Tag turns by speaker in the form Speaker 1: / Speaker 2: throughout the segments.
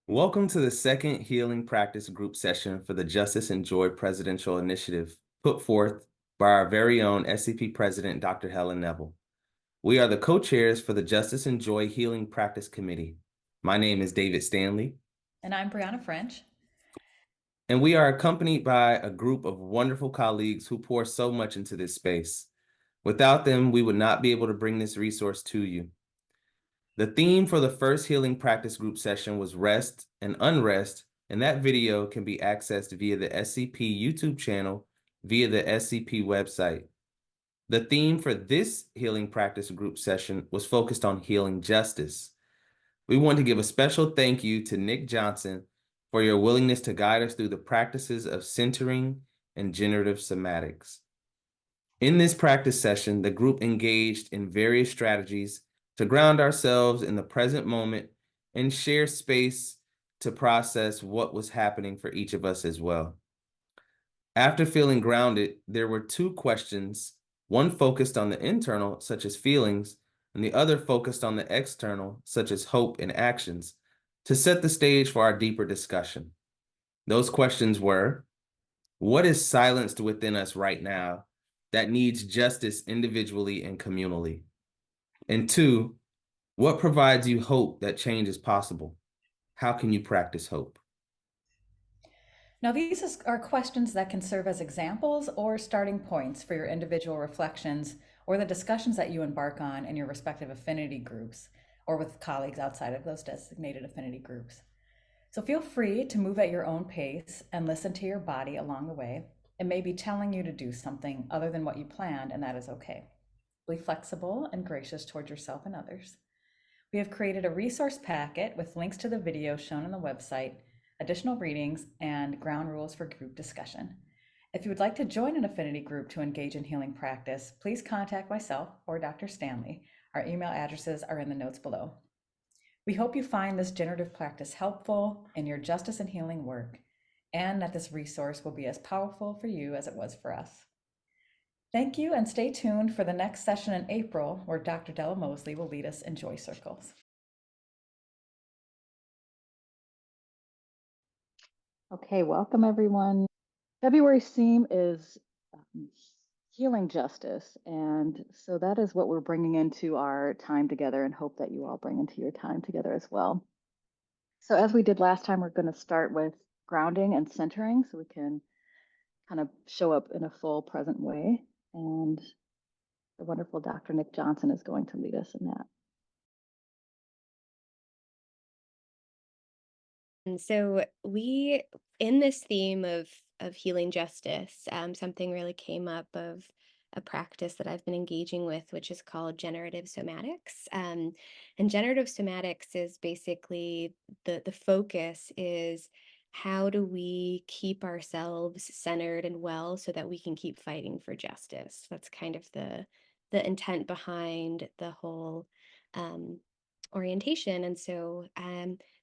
Speaker 1: Welcome to the second Healing Practice Group session for the Justice and Joy Presidential Initiative, put forth by our very own SCP President, Dr. Helen Neville. We are the co-chairs for the Justice and Joy Healing Practice Committee. My name is David Stanley.
Speaker 2: And I'm Brianna French.
Speaker 1: And we are accompanied by a group of wonderful colleagues who pour so much into this space. Without them, we would not be able to bring this resource to you. The theme for the first Healing Practice Group session was rest and unrest, and that video can be accessed via the SCP YouTube channel via the SCP website. The theme for this Healing Practice Group session was focused on healing justice. We want to give a special thank you to Nick Johnson for your willingness to guide us through the practices of centering and generative somatics. In this practice session, the group engaged in various strategies to ground ourselves in the present moment and share space to process what was happening for each of us as well. After feeling grounded, there were two questions, one focused on the internal, such as feelings, and the other focused on the external, such as hope and actions, to set the stage for our deeper discussion. Those questions were, what is silenced within us right now that needs justice individually and communally? And two, what provides you hope that change is possible? How can you practice hope?
Speaker 2: Now, these are questions that can serve as examples or starting points for your individual reflections or the discussions that you embark on in your respective affinity groups or with colleagues outside of those designated affinity groups. So feel free to move at your own pace and listen to your body along the way. It may be telling you to do something other than what you planned, and that is okay. Be flexible and gracious towards yourself and others. We have created a resource packet with links to the videos shown on the website, additional readings, and ground rules for group discussion. If you would like to join an affinity group to engage in healing practice, please contact myself or Dr. Stanley. Our email addresses are in the notes below. We hope you find this generative practice helpful in your justice and healing work, and that this resource will be as powerful for you as it was for us. Thank you, and stay tuned for the next session in April, where Dr. Della Mosley will lead us in joy circles.
Speaker 3: Okay, welcome everyone. February's theme is healing justice. And so that is what we're bringing into our time together and hope that you all bring into your time together as well. So as we did last time, we're going to start with grounding and centering so we can kind of show up in a full present way. And the wonderful Dr. Nick Johnson is going to lead us in that.
Speaker 4: And so in this theme of healing justice, something really came up of a practice that I've been engaging with, which is called generative somatics. And generative somatics is basically the focus is how do we keep ourselves centered and well so that we can keep fighting for justice. That's kind of the intent behind the whole orientation. And so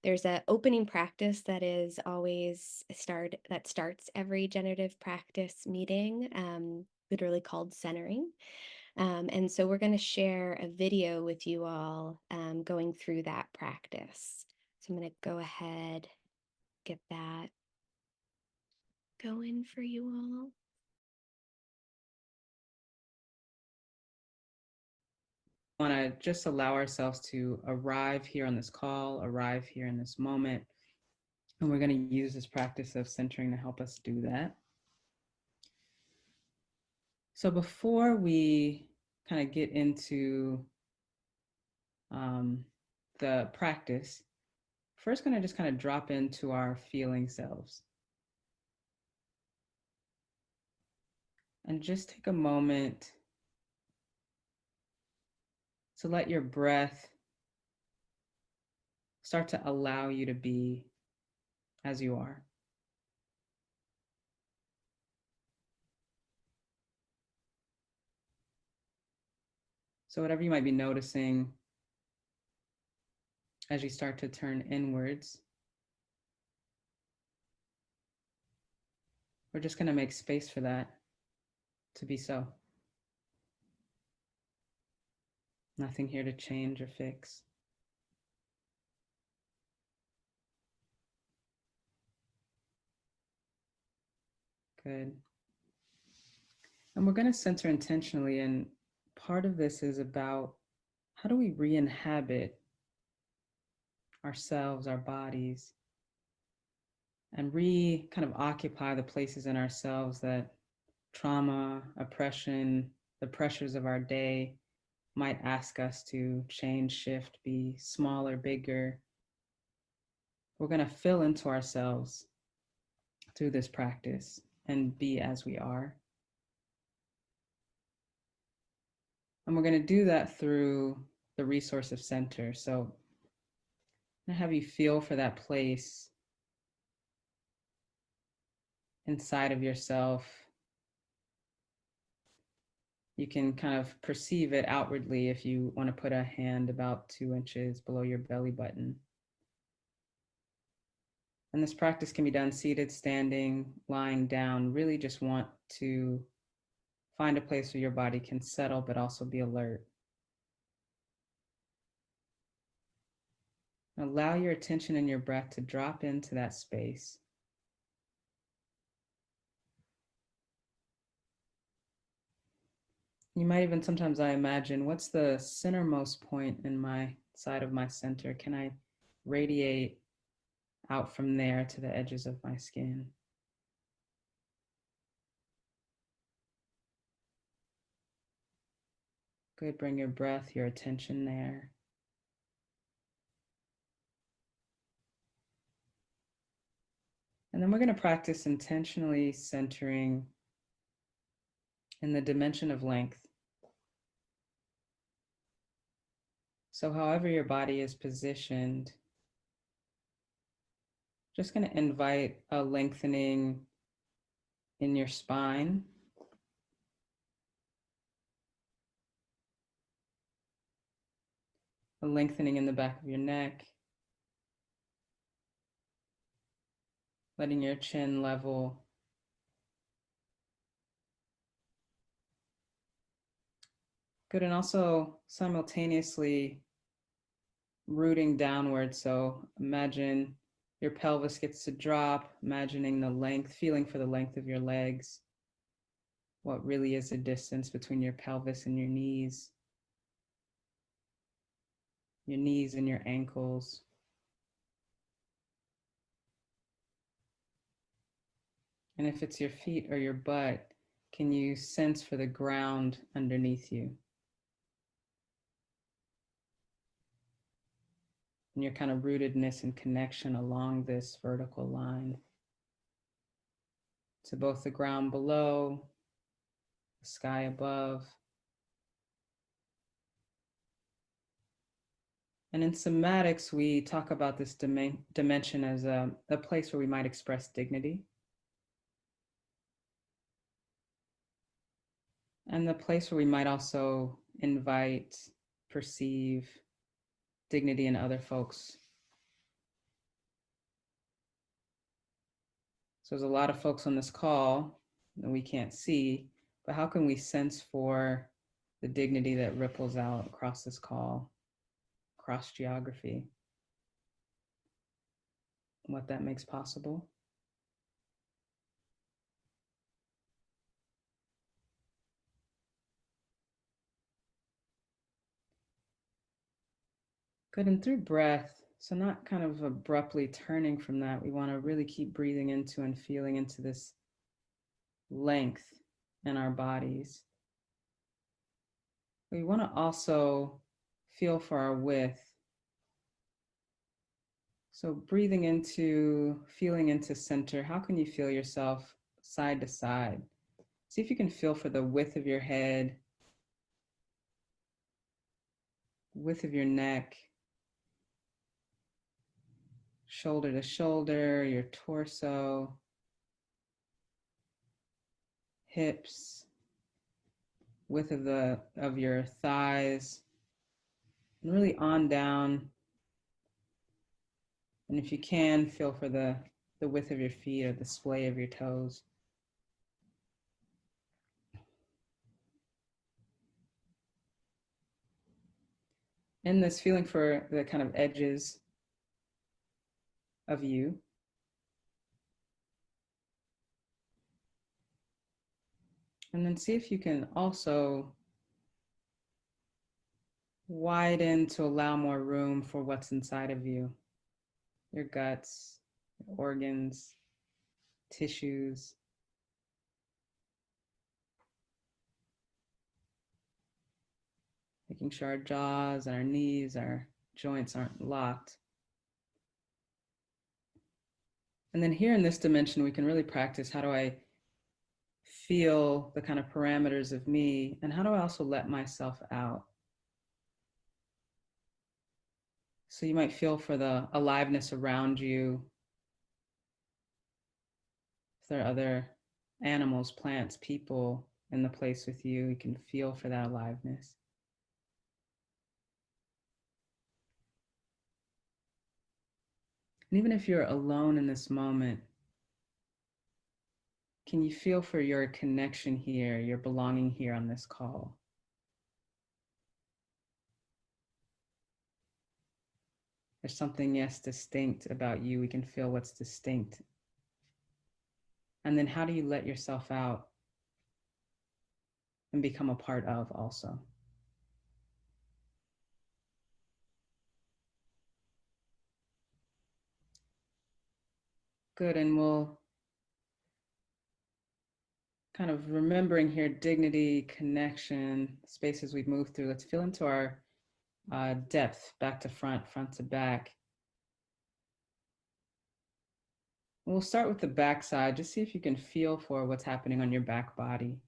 Speaker 4: there's an opening practice that is always starts every generative practice meeting, literally called centering. And so we're going to share a video with you all going through that practice. So I'm going to go ahead, get that going for you all.
Speaker 5: Want to just allow ourselves to arrive here on this call, arrive here in this moment. And we're going to use this practice of centering to help us do that. So before we kind of get into the practice, first going to just kind of drop into our feeling selves. And just take a moment to let your breath start to allow you to be as you are. So whatever you might be noticing as you start to turn inwards, we're just going to make space for that to be so. Nothing here to change or fix. Good. And we're going to center intentionally. And part of this is about how do we re-inhabit ourselves, our bodies, and kind of occupy the places in ourselves that trauma, oppression, the pressures of our day might ask us to change, shift, be smaller, bigger. We're going to fill into ourselves through this practice and be as we are. And we're going to do that through the resource of center. So have you feel for that place inside of yourself. You can kind of perceive it outwardly if you want to put a hand about 2 inches below your belly button. And this practice can be done seated, standing, lying down. Really just want to find a place where your body can settle, but also be alert. Allow your attention and your breath to drop into that space. You might even sometimes, I imagine, what's the centermost point in my side of my center? Can I radiate out from there to the edges of my skin? Good, bring your breath, your attention there. And then we're going to practice intentionally centering in the dimension of length. So however your body is positioned, just going to invite a lengthening in your spine. A lengthening in the back of your neck. Letting your chin level. Good, and also simultaneously rooting downward. So imagine your pelvis gets to drop, imagining the length, feeling for the length of your legs. What really is the distance between your pelvis and your knees and your ankles. And if it's your feet or your butt, can you sense for the ground underneath you? And your kind of rootedness and connection along this vertical line to both the ground below, the sky above. And in somatics, we talk about this dimension as a place where we might express dignity. And the place where we might also invite, perceive dignity in other folks. So there's a lot of folks on this call that we can't see, but how can we sense for the dignity that ripples out across this call, across geography, what that makes possible? Good, and through breath, so not kind of abruptly turning from that, we want to really keep breathing into and feeling into this length in our bodies. We want to also feel for our width. So breathing into, feeling into center, how can you feel yourself side to side? See if you can feel for the width of your head, width of your neck, shoulder to shoulder, your torso, hips, width of your thighs, and really on down. And if you can, feel for the width of your feet or the splay of your toes. And this feeling for the kind of edges of you. And then see if you can also widen to allow more room for what's inside of you, your guts, your organs, tissues. Making sure our jaws and our knees, our joints aren't locked. And then here in this dimension, we can really practice, how do I feel the kind of parameters of me, and how do I also let myself out? So you might feel for the aliveness around you. If there are other animals, plants, people in the place with you, you can feel for that aliveness. And even if you're alone in this moment, can you feel for your connection here, your belonging here on this call? There's something, yes, distinct about you. We can feel what's distinct. And then how do you let yourself out and become a part of also? Good, and we'll kind of remembering here dignity, connection, spaces we've moved through. Let's feel into our depth, back to front, front to back. We'll start with the back side. Just see if you can feel for what's happening on your back body.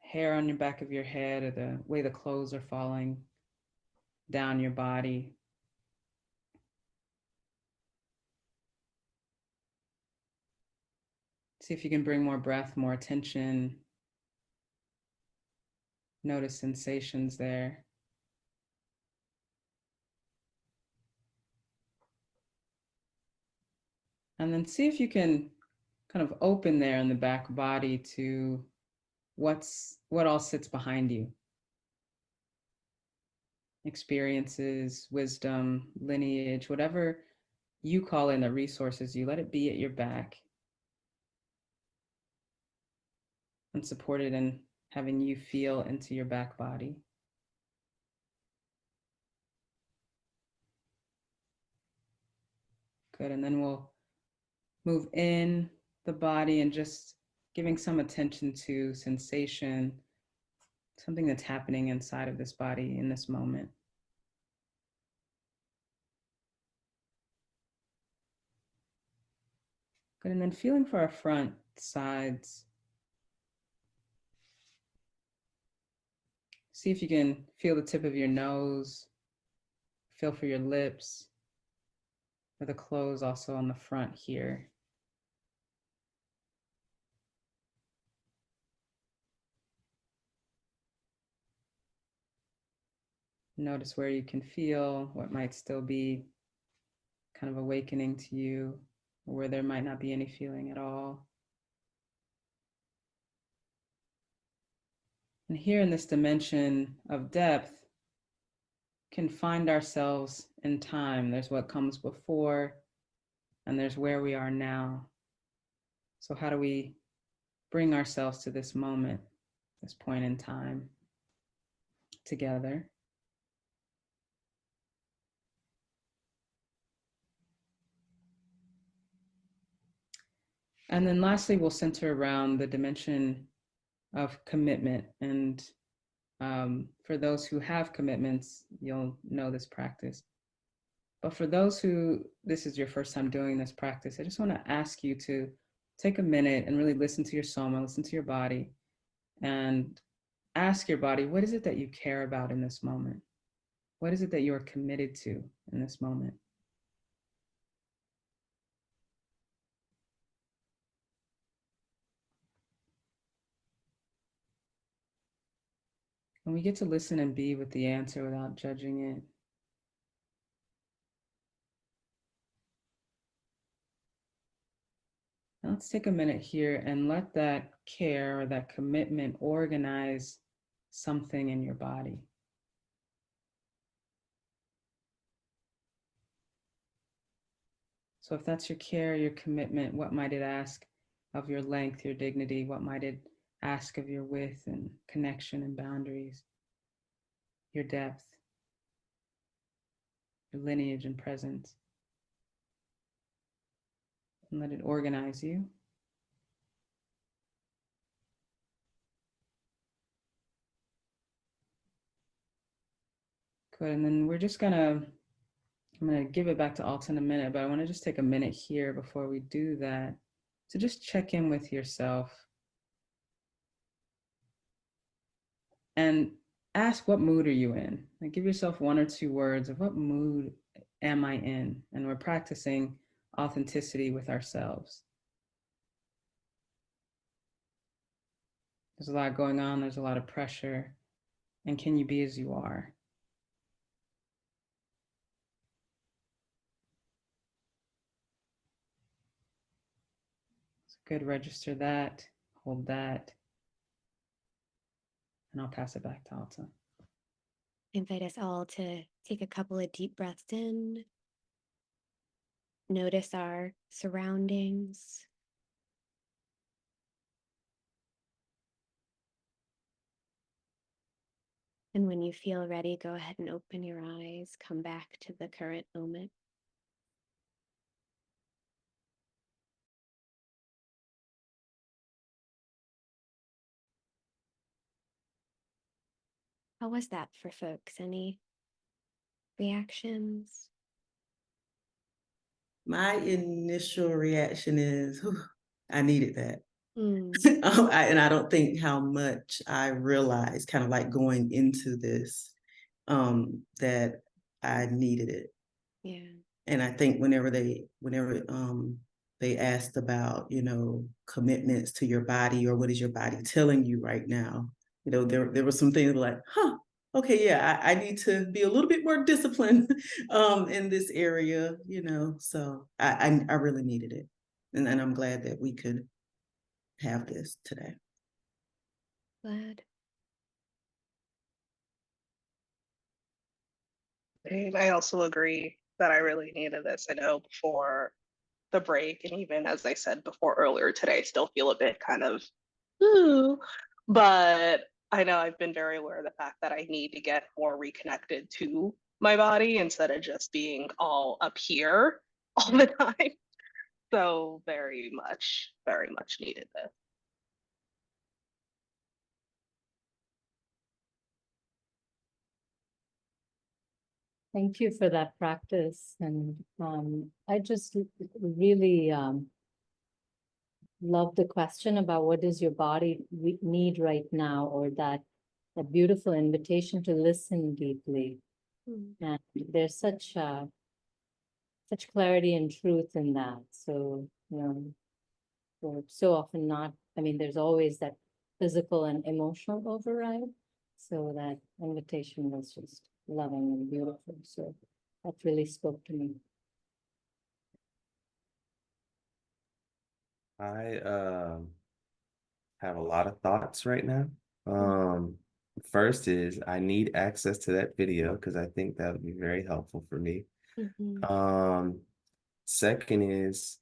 Speaker 5: Hair on your back of your head, or the way the clothes are falling down your body. See if you can bring more breath, more attention. Notice sensations there. And then see if you can kind of open there in the back body to what all sits behind you. Experiences, wisdom, lineage, whatever you call in the resources, you let it be at your back and support it in having you feel into your back body. Good, and then we'll move in the body and just giving some attention to sensation, something that's happening inside of this body in this moment. Good, and then feeling for our front, sides. See if you can feel the tip of your nose, feel for your lips, or the clothes also on the front here. Notice where you can feel, what might still be kind of awakening to you, or where there might not be any feeling at all. And here in this dimension of depth, can find ourselves in time. There's what comes before, and there's where we are now. So how do we bring ourselves to this moment, this point in time together? And then lastly, we'll center around the dimension of commitment. And for those who have commitments, you'll know this practice. But for those who this is your first time doing this practice, I just want to ask you to take a minute and really listen to your soma, listen to your body, and ask your body, what is it that you care about in this moment? What is it that you are committed to in this moment? And we get to listen and be with the answer without judging it. Now let's take a minute here and let that care or that commitment organize something in your body. So if that's your care, your commitment, what might it ask of your length, your dignity? What might it ask of your width and connection and boundaries, your depth, your lineage and presence? And let it organize you. Good, and then I'm gonna give it back to Alta in a minute, but I wanna just take a minute here before we do that to just check in with yourself and ask, what mood are you in? Like, give yourself 1 or 2 words of what mood am I in? And we're practicing authenticity with ourselves. There's a lot going on, there's a lot of pressure, and can you be as you are? So good, register that, hold that, and I'll pass it back to Alta.
Speaker 4: Invite us all to take a couple of deep breaths in. Notice our surroundings. And when you feel ready, go ahead and open your eyes, come back to the current moment. How was that for folks? Any reactions?
Speaker 6: My initial reaction is, "Whew, I needed that."
Speaker 4: Mm,
Speaker 6: And I don't think how much I realized kind of like going into this, that I needed it.
Speaker 4: yeah.
Speaker 6: And I think whenever they asked about, commitments to your body or what is your body telling you right now, there were some things like, huh, okay, yeah, I need to be a little bit more disciplined in this area, so I really needed it. And I'm glad that we could have this today.
Speaker 4: Glad.
Speaker 7: And I also agree that I really needed this. I know before the break, and even as I said before earlier today, I still feel a bit kind of, ooh, but I know I've been very aware of the fact that I need to get more reconnected to my body instead of just being all up here all the time. So very much needed this.
Speaker 8: Thank you for that practice. And I just really love the question about what does your body need right now, or that beautiful invitation to listen deeply.
Speaker 4: Mm,
Speaker 8: And there's such clarity and truth in that. So, we're so often not, I mean, there's always that physical and emotional override. So that invitation was just loving and beautiful. So that really spoke to me.
Speaker 1: I have a lot of thoughts right now. First is I need access to that video because I think that would be very helpful for me.
Speaker 4: mhm,
Speaker 1: Second is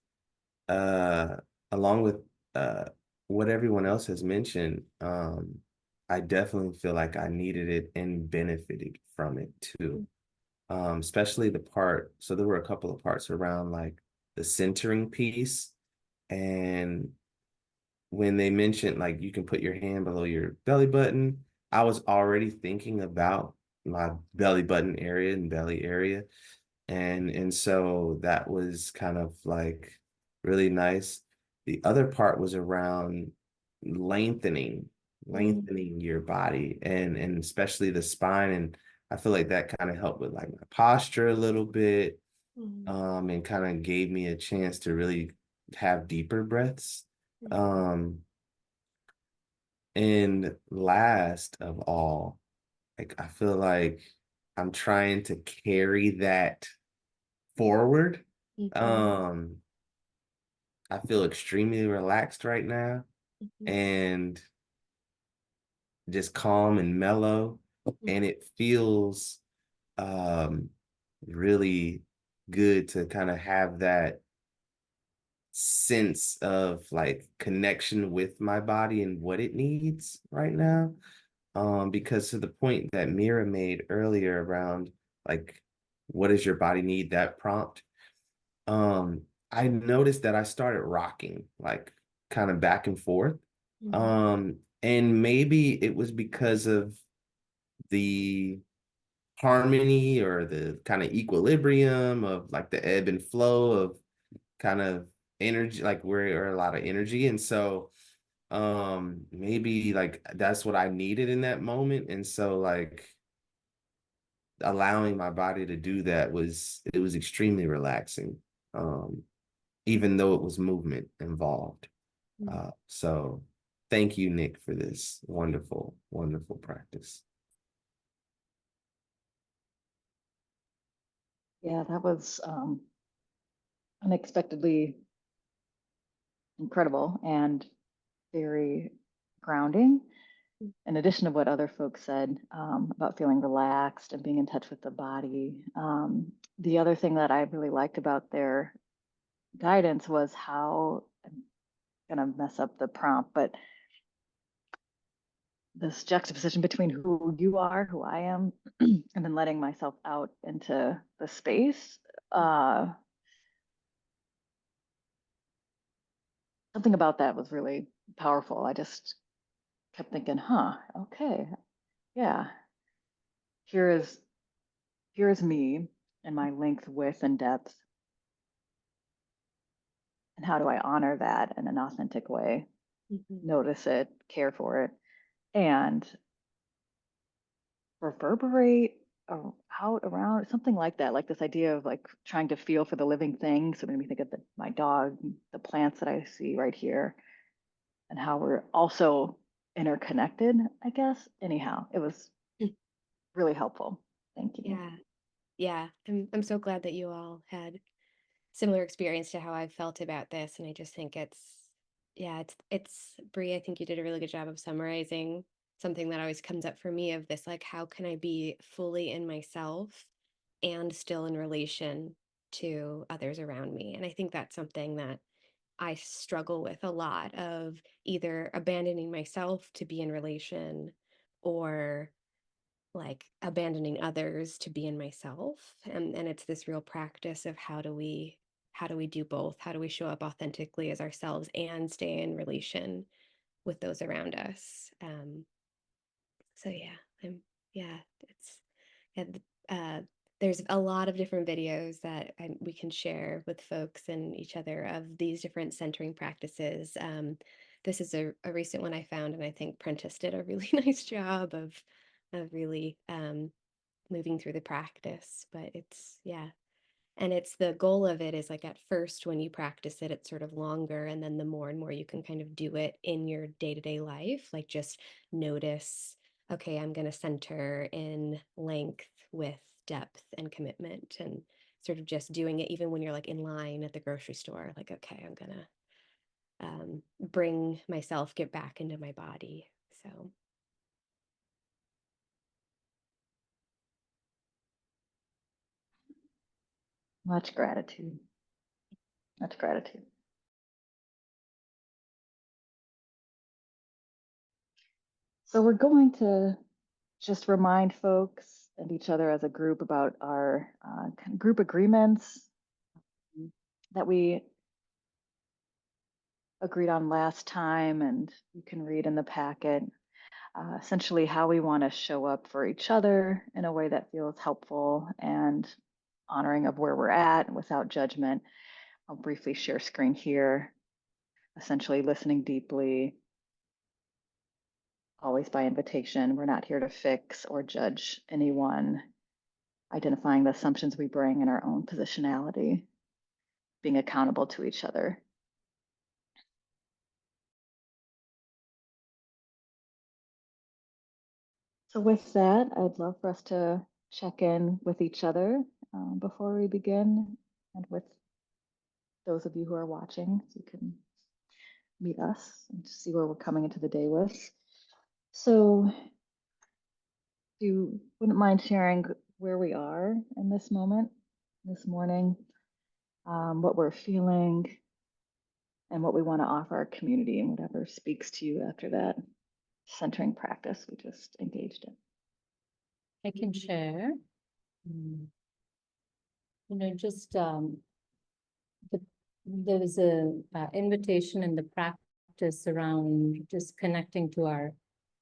Speaker 1: uh along with uh what everyone else has mentioned, I definitely feel like I needed it and benefited from it too. Especially the part, so there were a couple of parts around like the centering piece, and when they mentioned like you can put your hand below your belly button, I was already thinking about my belly button area and belly area. And so that was kind of like really nice. The other part was around lengthening,
Speaker 4: mm,
Speaker 1: lengthening your body and especially the spine. And I feel like that kind of helped with like my posture a little bit,
Speaker 4: mm,
Speaker 1: and kind of gave me a chance to really have deeper breaths.
Speaker 4: mm,
Speaker 1: Um, and last of all, like I feel like I'm trying to carry that forward.
Speaker 4: mhm,
Speaker 1: Um, I feel extremely relaxed right now
Speaker 4: mhm,
Speaker 1: and just calm and mellow.
Speaker 4: mhm,
Speaker 1: And it feels really good to kind of have that sense of like connection with my body and what it needs right now. Because to the point that Mira made earlier around like, what does your body need? That prompt. I noticed that I started rocking like kind of back and forth. And maybe it was because of the harmony or the kind of equilibrium of like the ebb and flow of kind of energy, like we're a lot of energy. And so maybe like that's what I needed in that moment. And so like allowing my body to do that it was extremely relaxing. Even though it was movement involved. So thank you, Nick, for this wonderful, wonderful practice.
Speaker 3: Yeah, that was unexpectedly incredible and very grounding. In addition to what other folks said about feeling relaxed and being in touch with the body, the other thing that I really liked about their guidance was how, I'm gonna mess up the prompt, but this juxtaposition between who you are, who I am, and then letting myself out into the space. Something about that was really powerful. I just kept thinking, huh, okay, yeah, here is here is me and my length, width, and depth. And how do I honor that in an authentic way? Notice it, care for it, and reverberate out around something like that, like this idea of like trying to feel for the living things. So it made me think of my dog, the plants that I see right here, and how we're also interconnected, I guess. Anyhow, it was really helpful. Thank you.
Speaker 4: Yeah. Yeah. I'm so glad that you all had similar experience to how I've felt about this. And I just think it's Bree, I think you did a really good job of summarizing something that always comes up for me of this, like, how can I be fully in myself and still in relation to others around me? And I think that's something that I struggle with a lot, of either abandoning myself to be in relation, or like abandoning others to be in myself. And it's this real practice of how do we do both? How do we show up authentically as ourselves and stay in relation with those around us? So yeah, yeah, it's yeah, there's a lot of different videos that we can share with folks and each other of these different centering practices. This is a recent one I found, and I think Prentice did a really nice job of really moving through the practice. But it's, yeah, and it's, the goal of it is like, at first when you practice it, it's sort of longer, and then the more and more you can kind of do it in your day-to-day life, like just notice, okay, I'm going to center in length, with depth and commitment, and sort of just doing it even when you're like in line at the grocery store, like, okay, I'm gonna bring myself, get back into my body. So
Speaker 3: Much gratitude. Much gratitude. So we're going to just remind folks and each other as a group about our kind of group agreements that we agreed on last time, and you can read in the packet. Essentially, how we want to show up for each other in a way that feels helpful and honoring of where we're at without judgment. I'll briefly share screen here. Essentially, listening deeply, always by invitation. We're not here to fix or judge anyone, identifying the assumptions we bring in our own positionality, being accountable to each other. So with that, I'd love for us to check in with each other before we begin, and with those of you who are watching, so you can meet us and see where we're coming into the day with. So if you wouldn't mind sharing where we are in this moment, this morning, what we're feeling, and what we want to offer our community, and whatever speaks to you after that centering practice we just engaged in.
Speaker 8: I can share. Just there was a invitation in the practice around just connecting to our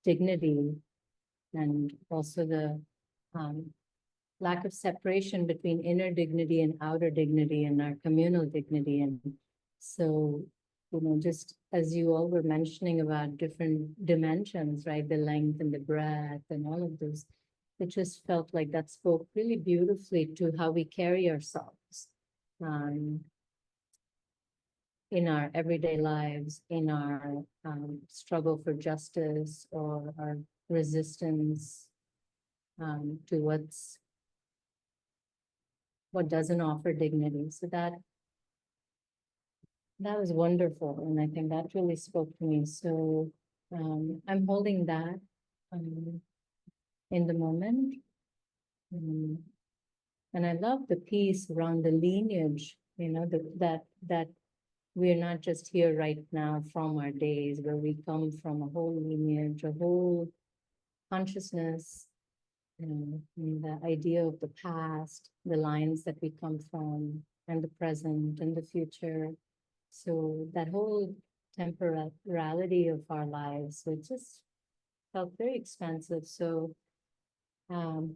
Speaker 8: dignity, and also the lack of separation between inner dignity and outer dignity and our communal dignity. And so, just as you all were mentioning about different dimensions, right? The length and the breadth and all of those, it just felt like that spoke really beautifully to how we carry ourselves in our everyday lives, in our struggle for justice, or our resistance to what doesn't offer dignity. So that was wonderful, and I think that really spoke to me. So I'm holding that in the moment. And I love the piece around the lineage, that we're not just here right now from our days, where we come from a whole lineage, a whole consciousness, and the idea of the past, the lines that we come from, and the present and the future. So that whole temporality of our lives, so it just felt very expansive. So I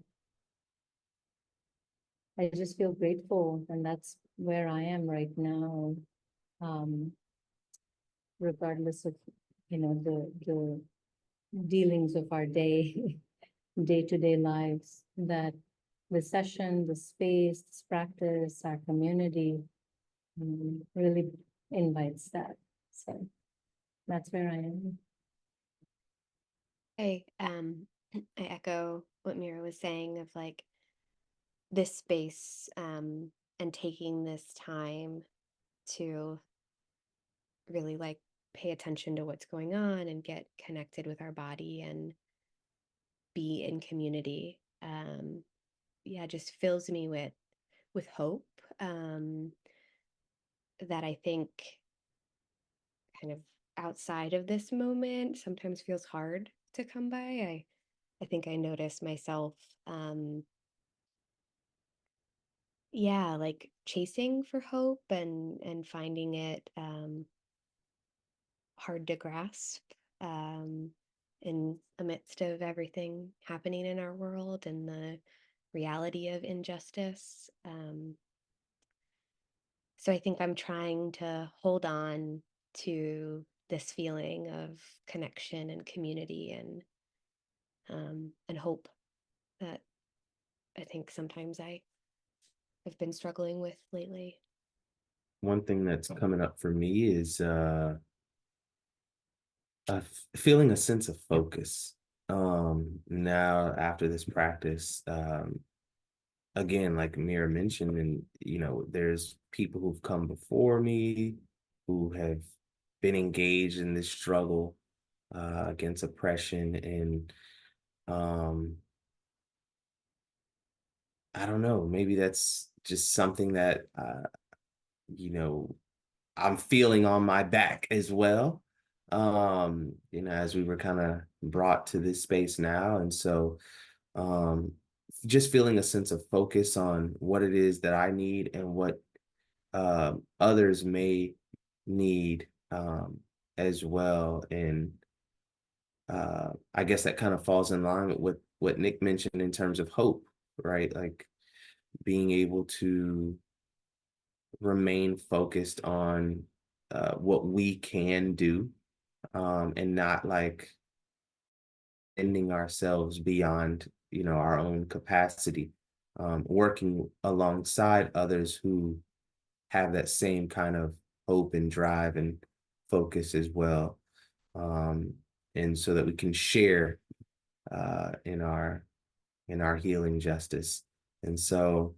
Speaker 8: just feel grateful, and that's where I am right now, regardless of the dealings of our day-to-day lives, that the session, the space, this practice, our community really invites that. So that's where I am.
Speaker 4: I echo what Mira was saying of like this space and taking this time to really like pay attention to what's going on and get connected with our body and be in community. Yeah, just fills me with hope that I think kind of outside of this moment sometimes feels hard to come by. I think I notice myself yeah, like chasing for hope and finding it hard to grasp in the midst of everything happening in our world and the reality of injustice. So I think I'm trying to hold on to this feeling of connection and community and hope that I think sometimes I have been struggling with lately.
Speaker 1: One thing that's coming up for me is feeling a sense of focus. Now after this practice, again, like Mira mentioned, and there's people who've come before me who have been engaged in this struggle against oppression, and I don't know, maybe that's just something that I'm feeling on my back as well. As we were kind of brought to this space now. And so um just feeling a sense of focus on what it is that I need and what others may need as well. And I guess that kind of falls in line with what Nick mentioned in terms of hope, right? Like being able to remain focused on what we can do, and not like ending ourselves beyond our own capacity, working alongside others who have that same kind of hope and drive and focus as well, and so that we can share in our healing justice. And so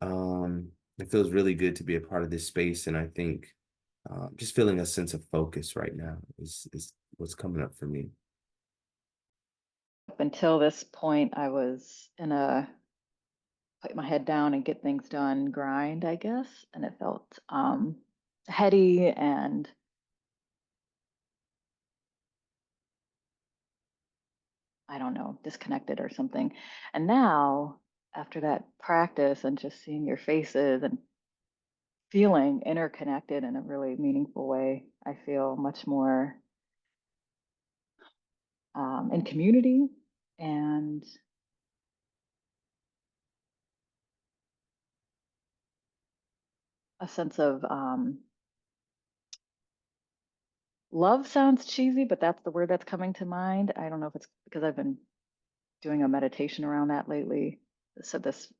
Speaker 1: it feels really good to be a part of this space, and I think just feeling a sense of focus right now is what's coming up for me.
Speaker 3: Up until this point, I was in a put my head down and get things done grind, I guess, and it felt heady and I don't know, disconnected or something. And now, after that practice and just seeing your faces and feeling interconnected in a really meaningful way, I feel much more in community and a sense of love sounds cheesy, but that's the word that's coming to mind. I don't know if it's because I've been doing a meditation around that lately. So this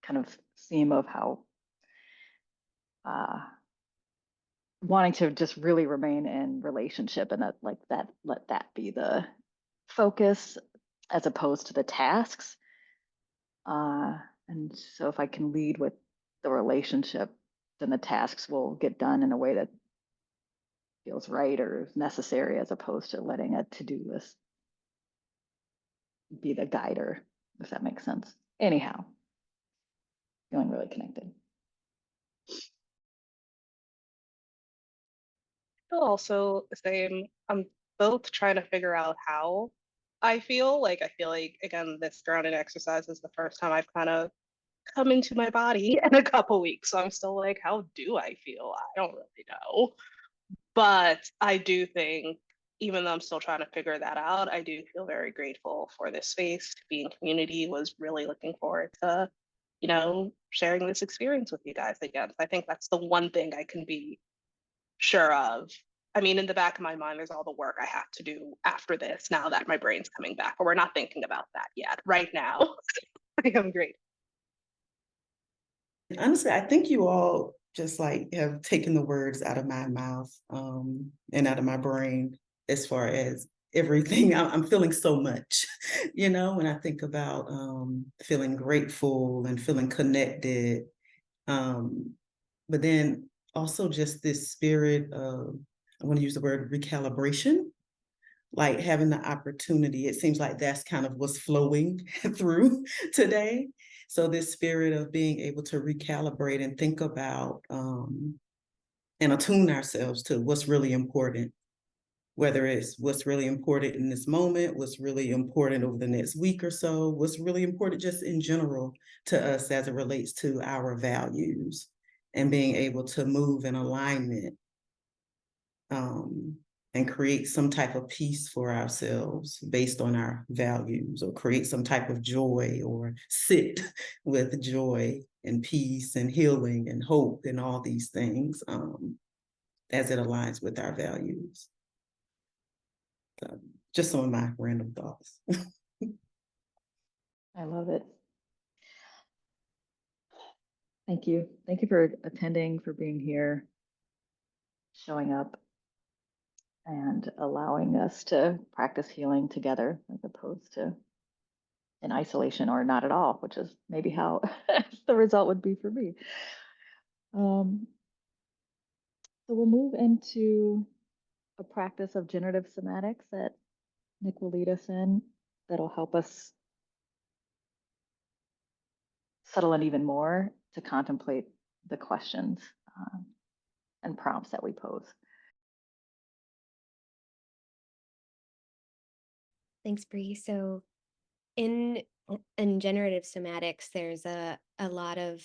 Speaker 3: kind of theme of how uh, wanting to just really remain in relationship and that like that let that be the focus as opposed to the tasks. And so if I can lead with the relationship, then the tasks will get done in a way that feels right or necessary as opposed to letting a to-do list be the guider, if that makes sense. Anyhow, feeling really connected.
Speaker 7: Feel also the same. I'm both trying to figure out how I feel. Like I feel like again, this grounding exercise is the first time I've kind of come into my body in a couple weeks. So I'm still like, how do I feel? I don't really know. But I do think, even though I'm still trying to figure that out, I do feel very grateful for this space to be in community. Was really looking forward to, sharing this experience with you guys again. I think that's the one thing I can be sure of. I mean, in the back of my mind, there's all the work I have to do after this now that my brain's coming back, but we're not thinking about that yet. Right now, I am great.
Speaker 6: Honestly, I think you all just like have taken the words out of my mouth and out of my brain as far as everything. I'm feeling so much, when I think about feeling grateful and feeling connected. But then also just this spirit of, I want to use the word recalibration, like having the opportunity. It seems like that's kind of what's flowing through today. So this spirit of being able to recalibrate and think about and attune ourselves to what's really important, whether it's what's really important in this moment, what's really important over the next week or so, what's really important just in general to us as it relates to our values, and being able to move in alignment and create some type of peace for ourselves based on our values, or create some type of joy, or sit with joy and peace and healing and hope and all these things as it aligns with our values. So, just some of my random thoughts.
Speaker 3: I love it. Thank you. Thank you for attending, for being here, showing up, and allowing us to practice healing together as opposed to in isolation or not at all, which is maybe how the result would be for me. So we'll move into a practice of generative somatics that Nick will lead us in that'll help us settle in even more to contemplate the questions and prompts that we pose.
Speaker 4: Thanks, Bree. So in generative somatics, there's a lot of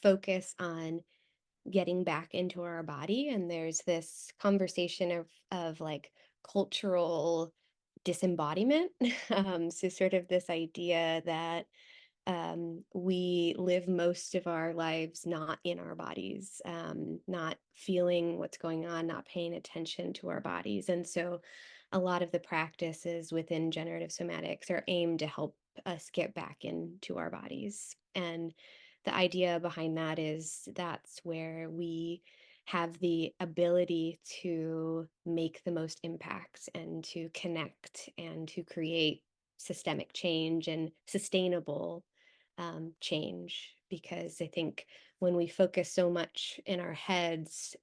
Speaker 4: focus on getting back into our body, and there's this conversation of like cultural disembodiment. So sort of this idea that we live most of our lives not in our bodies, not feeling what's going on, not paying attention to our bodies. And so a lot of the practices within generative somatics are aimed to help us get back into our bodies. And the idea behind that is that's where we have the ability to make the most impact and to connect and to create systemic change and sustainable change. Because I think when we focus so much in our heads,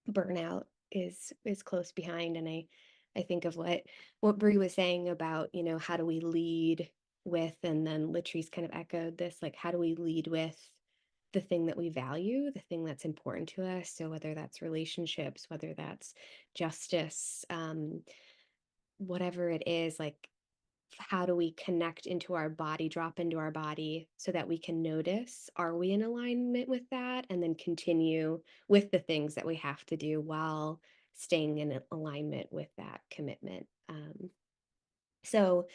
Speaker 4: burnout is close behind. And I think of what Brie was saying about, how do we lead with, and then Latrice kind of echoed this, like, how do we lead with the thing that we value, the thing that's important to us. So whether that's relationships, whether that's justice, whatever it is, like how do we connect into our body, drop into our body so that we can notice, are we in alignment with that? And then continue with the things that we have to do while staying in alignment with that commitment. So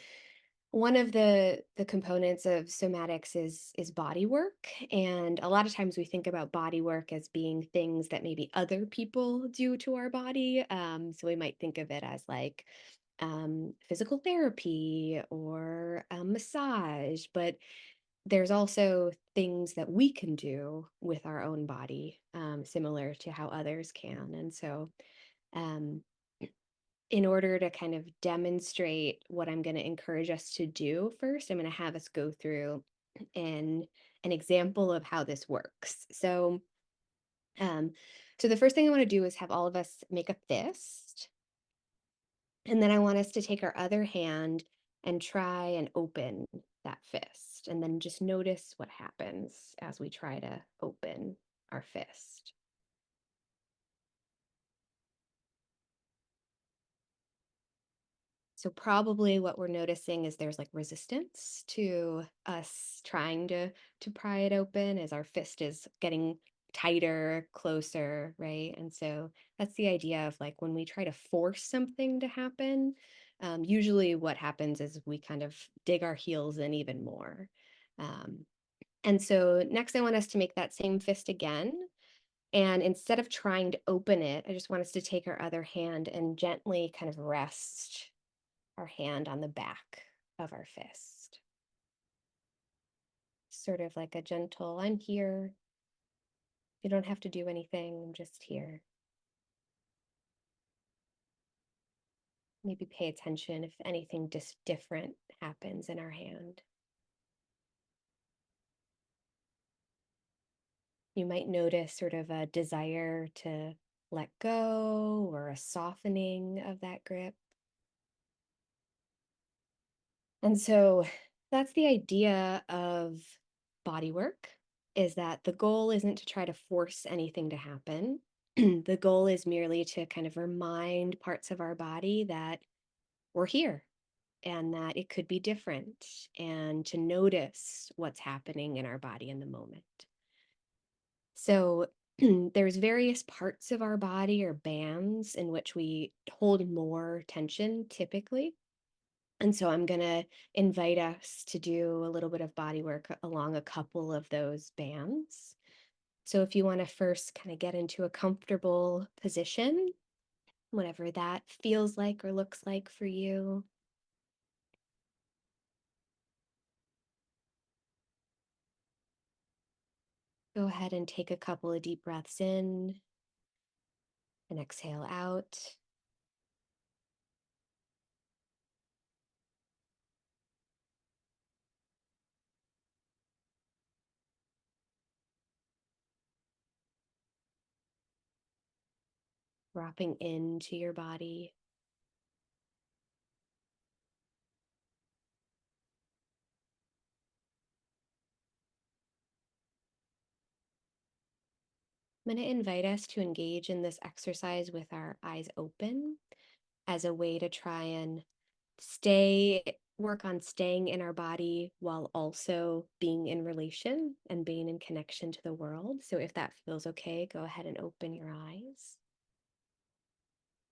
Speaker 4: one of the components of somatics is body work, and a lot of times we think about body work as being things that maybe other people do to our body. So we might think of it as like physical therapy or a massage, but there's also things that we can do with our own body, similar to how others can. And so um, in order to kind of demonstrate what I'm going to encourage us to do first, I'm going to have us go through an example of how this works. Um, so the first thing I want to do is have all of us make a fist. And then I want us to take our other hand and try and open that fist. And then just notice what happens as we try to open our fist. So probably what we're noticing is there's like resistance to us trying to pry it open as our fist is getting tighter, closer, right? And so that's the idea of like when we try to force something to happen, usually what happens is we kind of dig our heels in even more. And so next I want us to make that same fist again. And instead of trying to open it, I just want us to take our other hand and gently kind of rest our hand on the back of our fist. Sort of like a gentle, I'm here. You don't have to do anything, I'm just here. Maybe pay attention if anything just different happens in our hand. You might notice sort of a desire to let go or a softening of that grip. And so that's the idea of body work, is that the goal isn't to try to force anything to happen. The goal is merely to kind of remind parts of our body that we're here and that it could be different, and to notice what's happening in our body in the moment. So there's various parts of our body or bands in which we hold more tension typically. And so I'm going to invite us to do a little bit of body work along a couple of those bands. So if you want to first kind of get into a comfortable position, whatever that feels like or looks like for you. Go ahead and take a couple of deep breaths in and exhale out. Dropping into your body. I'm going to invite us to engage in this exercise with our eyes open as a way to try and work on staying in our body while also being in relation and being in connection to the world. So if that feels okay, go ahead and open your eyes.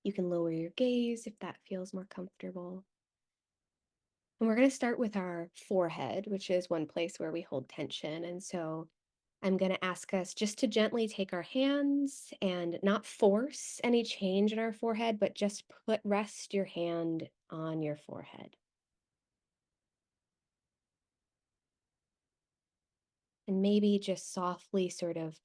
Speaker 4: You can lower your gaze if that feels more comfortable. And we're going to start with our forehead, which is one place where we hold tension. And so I'm going to ask us just to gently take our hands and not force any change in our forehead, but just rest your hand on your forehead. And maybe just softly sort of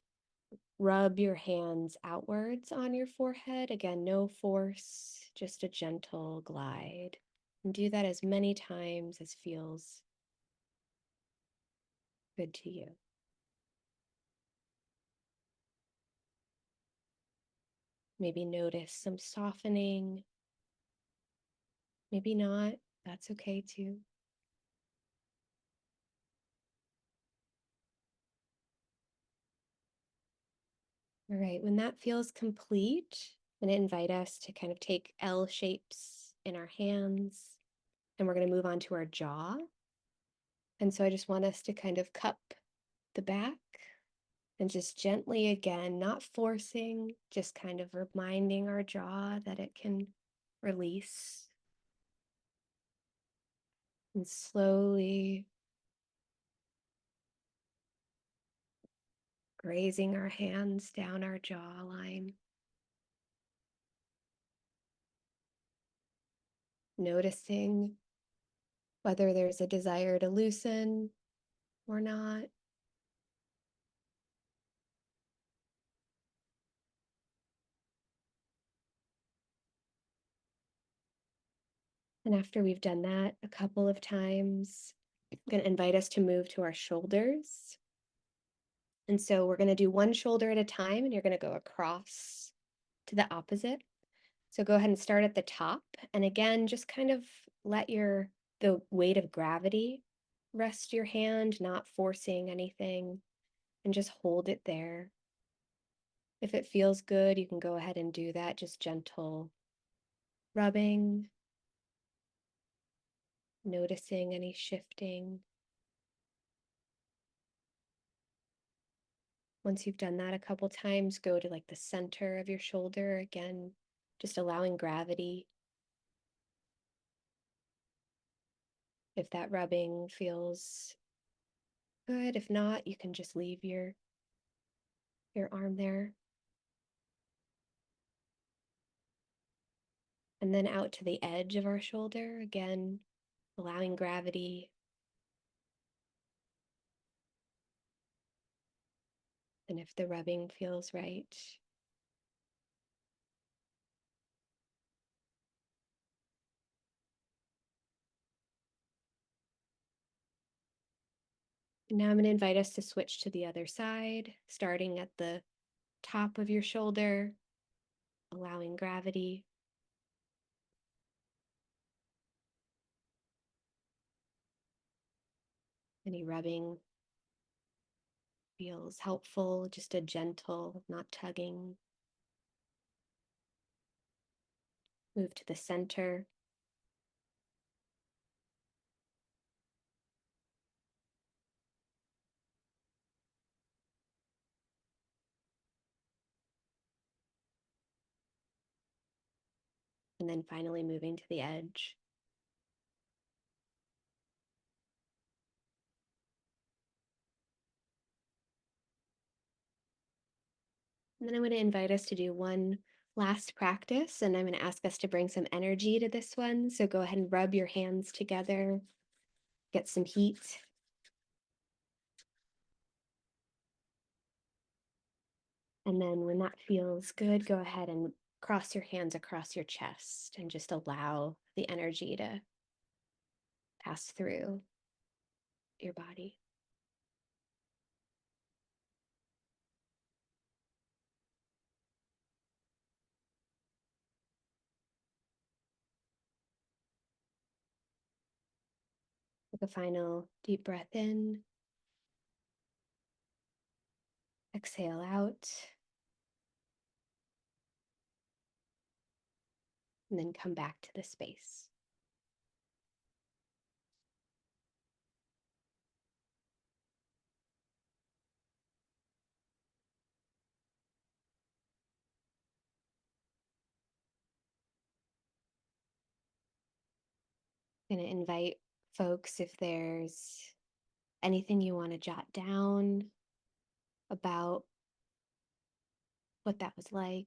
Speaker 4: rub your hands outwards on your forehead. Again, no force, just a gentle glide. And do that as many times as feels good to you. Maybe notice some softening. Maybe not. That's okay too. All right, when that feels complete, I'm going to invite us to kind of take L shapes in our hands, and we're going to move on to our jaw. And so I just want us to kind of cup the back and just gently, again, not forcing, just kind of reminding our jaw that it can release. And slowly grazing our hands down our jawline. Noticing whether there's a desire to loosen or not. And after we've done that a couple of times, I'm going to invite us to move to our shoulders. And so we're going to do one shoulder at a time, and you're going to go across to the opposite. So go ahead and start at the top. And again, just kind of let the weight of gravity rest your hand, not forcing anything, and just hold it there. If it feels good, you can go ahead and do that, just gentle rubbing, noticing any shifting. Once you've done that a couple times, go to like the center of your shoulder again, just allowing gravity. If that rubbing feels good, if not, you can just leave your arm there. And then out to the edge of our shoulder, again, allowing gravity. And if the rubbing feels right, now I'm going to invite us to switch to the other side, starting at the top of your shoulder, allowing gravity. Any rubbing feels helpful, just a gentle, not tugging. Move to the center. And then finally moving to the edge. And then I'm going to invite us to do one last practice, and I'm going to ask us to bring some energy to this one. So go ahead and rub your hands together, get some heat. And then when that feels good, go ahead and cross your hands across your chest and just allow the energy to pass through your body. Take a final deep breath in. Exhale out. And then come back to the space. I'm going to invite folks, if there's anything you want to jot down about what that was like.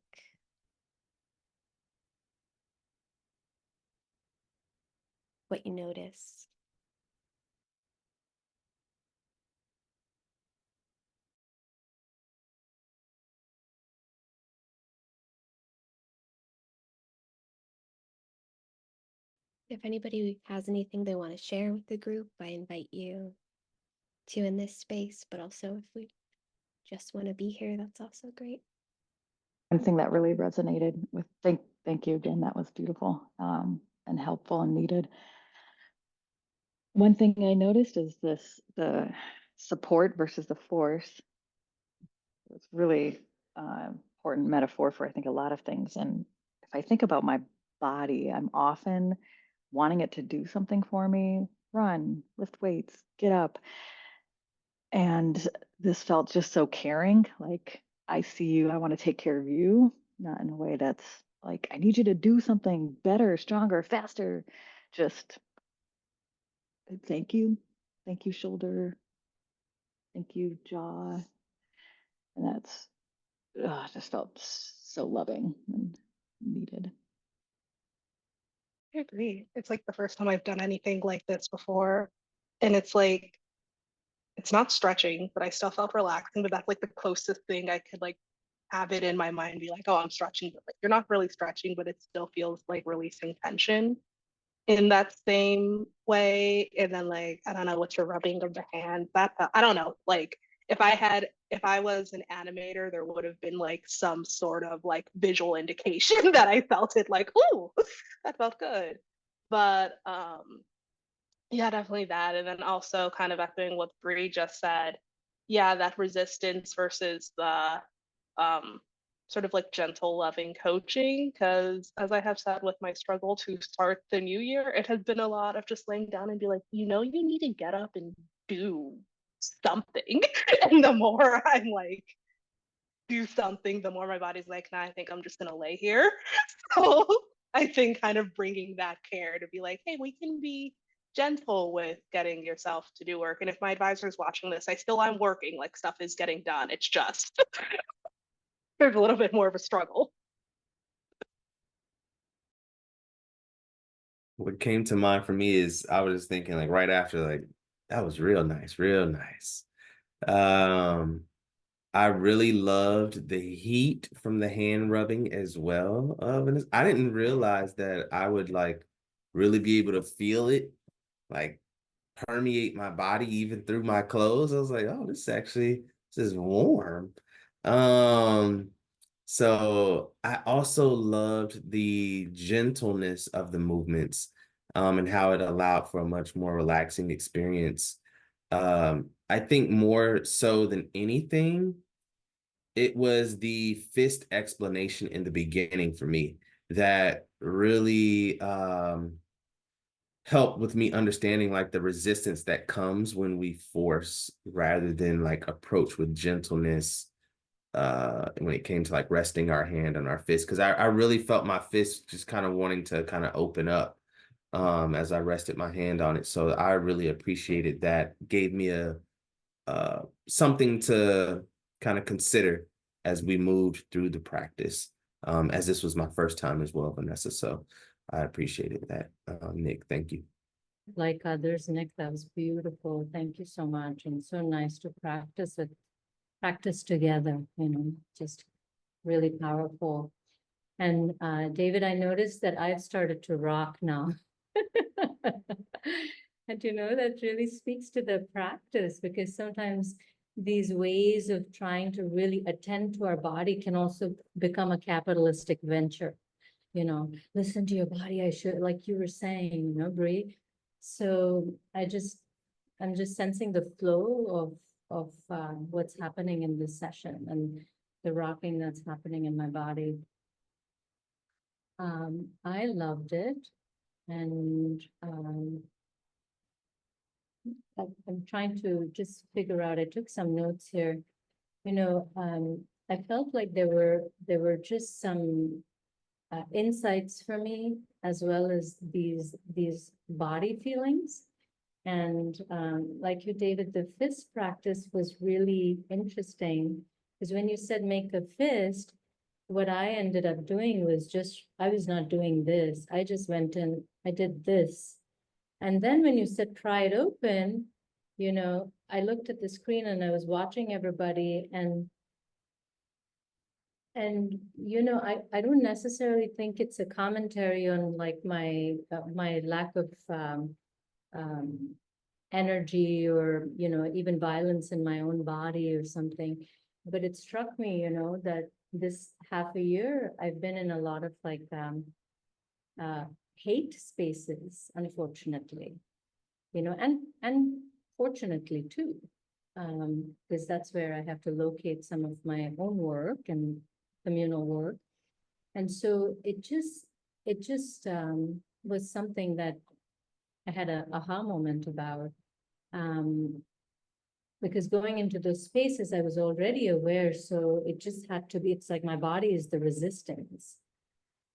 Speaker 4: What you notice. If anybody has anything they want to share with the group, I invite you to in this space, but also if we just want to be here, that's also great.
Speaker 3: One thing that really resonated with, thank you again, that was beautiful and helpful and needed. One thing I noticed is the support versus the force. It's really important metaphor for, I think, a lot of things. And if I think about my body, I'm often wanting it to do something for me, run, lift weights, get up. And this felt just so caring, like, I see you, I want to take care of you, not in a way that's like, I need you to do something better, stronger, faster. Just thank you. Thank you, shoulder. Thank you, jaw. And that's just felt so loving and needed.
Speaker 7: I agree. It's like the first time I've done anything like this before. And it's like, it's not stretching, but I still felt relaxing. But that's like the closest thing I could like have it in my mind, be like, oh, I'm stretching. But like, you're not really stretching, but it still feels like releasing tension in that same way. And then like, I don't know, what's your rubbing of the hand? I don't know. Like if I was an animator, there would have been like some sort of like visual indication that I felt it like, ooh, that felt good. But yeah, definitely that. And then also kind of echoing what Bree just said, yeah, that resistance versus the um sort of like gentle, loving coaching. Because as I have said with my struggle to start the new year, it has been a lot of just laying down and be like, you know, you need to get up and do something. And the more I'm like, do something, the more my body's like, nah, I think I'm just gonna lay here. So I think kind of bringing that care to be like, hey, we can be gentle with getting yourself to do work. And if my advisor is watching this, I still am working, like stuff is getting done. It's just there's a little bit more of a struggle.
Speaker 1: What came to mind for me is I was just thinking like right after, like, that was real nice, real nice. Um, I really loved the heat from the hand rubbing as well. And I didn't realize that I would like really be able to feel it like permeate my body even through my clothes. I was like, oh, this is warm. Um, so I also loved the gentleness of the movements, and how it allowed for a much more relaxing experience. I think more so than anything, it was the fist explanation in the beginning for me that really helped with me understanding like the resistance that comes when we force rather than like approach with gentleness, when it came to like resting our hand on our fist, because I really felt my fist just kind of wanting to kind of open up as I rested my hand on it. So I really appreciated that. Gave me a something to kind of consider as we moved through the practice, as this was my first time as well, Vanessa. So I appreciated that. Nick, thank you.
Speaker 8: Like others, Nick, that was beautiful. Thank you so much. And so nice to practice together, just really powerful. And David, I noticed that I've started to rock now. And that really speaks to the practice, because sometimes these ways of trying to really attend to our body can also become a capitalistic venture. Listen to your body, I should, like you were saying, Bree. So I'm just sensing the flow of what's happening in this session and the rocking that's happening in my body. I loved it, and I'm trying to just figure out. I took some notes here. I felt like there were just some insights for me, as well as these body feelings. And like you, David, the fist practice was really interesting, because when you said make a fist, what I ended up doing was I was not doing this. I just went and I did this. And then when you said pry it open, I looked at the screen and I was watching everybody, and I don't necessarily think it's a commentary on like my lack of energy, or even violence in my own body or something. But it struck me, that this half a year I've been in a lot of like hate spaces, unfortunately, and fortunately too. because that's where I have to locate some of my own work and communal work. And so it just was something that I had a aha moment about. Because going into those spaces, I was already aware. So it just had to be, it's like my body is the resistance.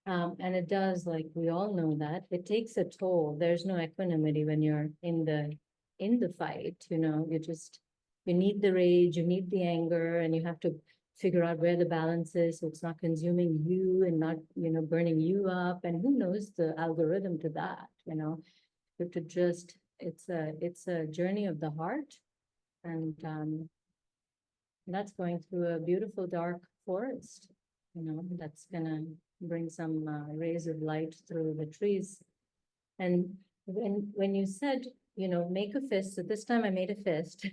Speaker 8: And it does, like we all know that it takes a toll. There's no equanimity when you're in the fight, you need the rage, you need the anger, and you have to figure out where the balance is so it's not consuming you and not, burning you up. And who knows the algorithm to that, but to just, it's a journey of the heart. And that's going through a beautiful dark forest, that's gonna bring some rays of light through the trees. And when you said, make a fist, so this time I made a fist,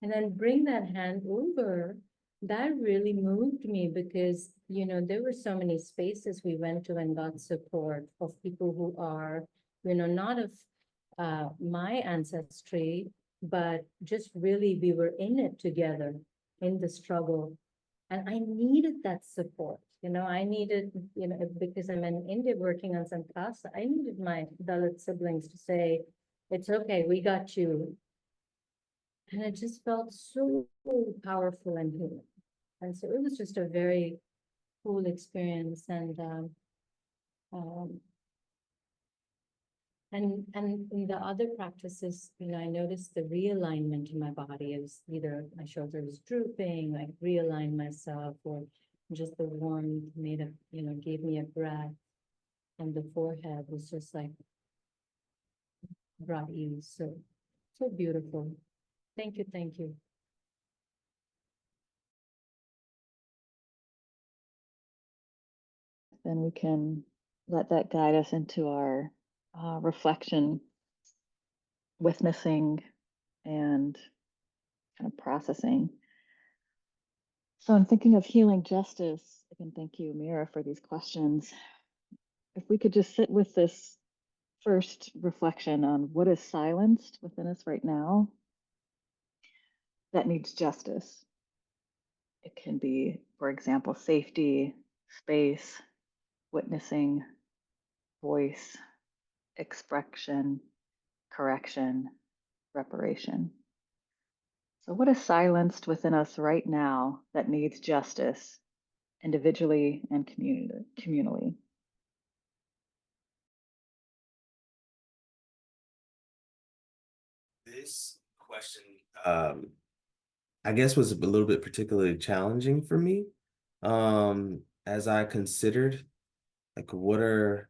Speaker 8: and then bring that hand over, that really moved me because, there were so many spaces we went to and got support of people who are, not of my ancestry, but just really we were in it together in the struggle. And I needed that support. I needed, because I'm in India working on some casa, I needed my Dalit siblings to say, it's okay, we got you. And it just felt so powerful and healing. And so it was just a very cool experience. Um, and in the other practices, I noticed the realignment in my body. It was either my shoulder was drooping, I realigned myself, or just the warmth gave me a breath. And the forehead was just like brought ease. So beautiful. Thank you, thank you.
Speaker 3: Then we can let that guide us into our reflection, witnessing, and kind of processing. So I'm thinking of healing justice. Again, thank you, Mira, for these questions. If we could just sit with this first reflection on what is silenced within us right now that needs justice. It can be, for example, safety, space, witnessing, voice, expression, correction, reparation. So, what is silenced within us right now that needs justice, individually and communally?
Speaker 1: This question, I guess, was a little bit particularly challenging for me, as I considered, like, what are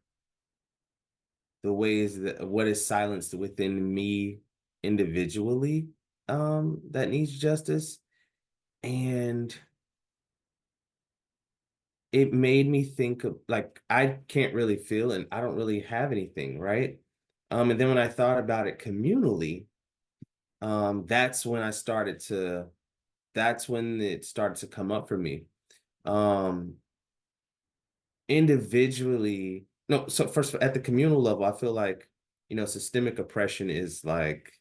Speaker 1: the ways that what is silenced within me individually, that needs justice. And it made me think of, like, I can't really feel and I don't really have anything, right? And then when I thought about it communally, that's when that's when it started to come up for me. Um, individually, no, so first at the communal level, I feel like, systemic oppression is like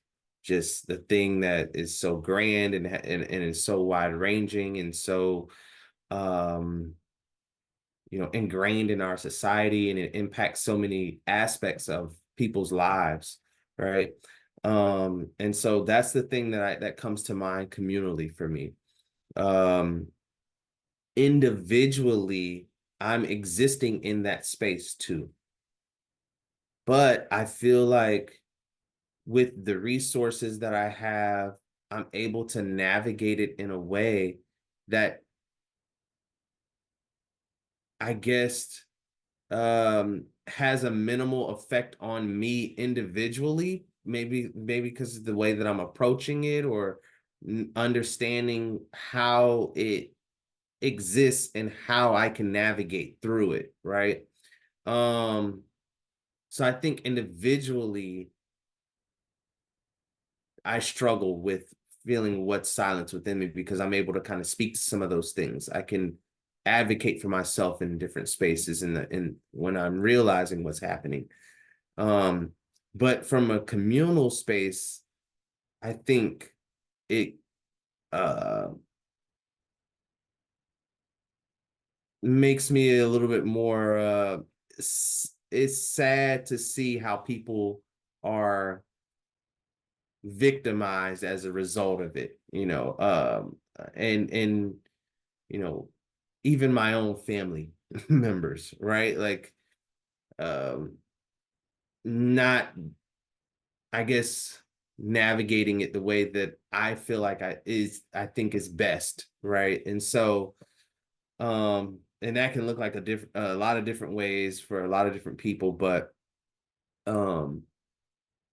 Speaker 1: just the thing that is so grand and is so wide ranging and so um ingrained in our society, and it impacts so many aspects of people's lives, right? And so that's the thing that comes to mind communally for me. Individually, I'm existing in that space too, but I feel like with the resources that I have, I'm able to navigate it in a way that, I guess, has a minimal effect on me individually, maybe because of the way that I'm approaching it, or understanding how it exists and how I can navigate through it, right? So I think individually I struggle with feeling what's silence within me, because I'm able to kind of speak to some of those things. I can advocate for myself in different spaces in when I'm realizing what's happening. But from a communal space, I think it uh makes me a little bit more it's sad to see how people are victimized as a result of it, and you know, even my own family members, right? Like, um, not, I guess, navigating it the way that I feel like I think is best, right? And so, and that can look like a lot of different ways for a lot of different people, but um,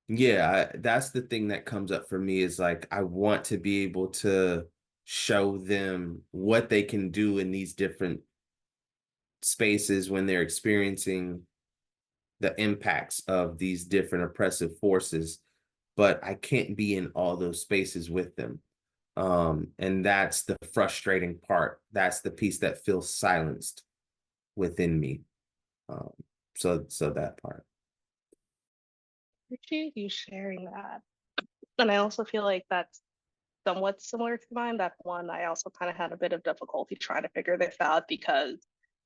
Speaker 1: yeah, that's the thing that comes up for me is like I want to be able to show them what they can do in these different spaces when they're experiencing the impacts of these different oppressive forces, but I can't be in all those spaces with them. And that's the frustrating part. That's the piece that feels silenced within me. Um, so that part.
Speaker 7: Appreciate you sharing that. And I also feel like that's somewhat similar to mine. That one, I also kind of had a bit of difficulty trying to figure this out because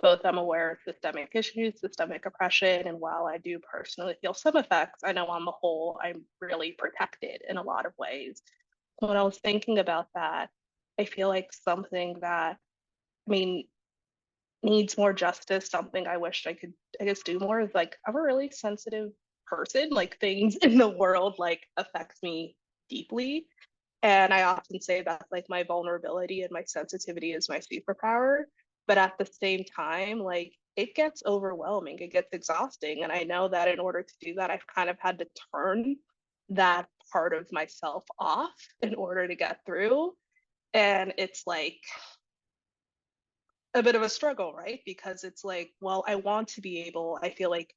Speaker 7: both I'm aware of systemic issues, systemic oppression, and while I do personally feel some effects, I know on the whole I'm really protected in a lot of ways. When I was thinking about that, I feel like something that, I mean, needs more justice, something I wish I could, I guess, do more is like I'm a really sensitive person. Like things in the world like affects me deeply. And I often say that like my vulnerability and my sensitivity is my superpower. But at the same time, like it gets overwhelming, it gets exhausting. And I know that in order to do that, I've kind of had to turn that part of myself off in order to get through. And it's like a bit of a struggle, right? Because it's like, well, I want to be able, I feel like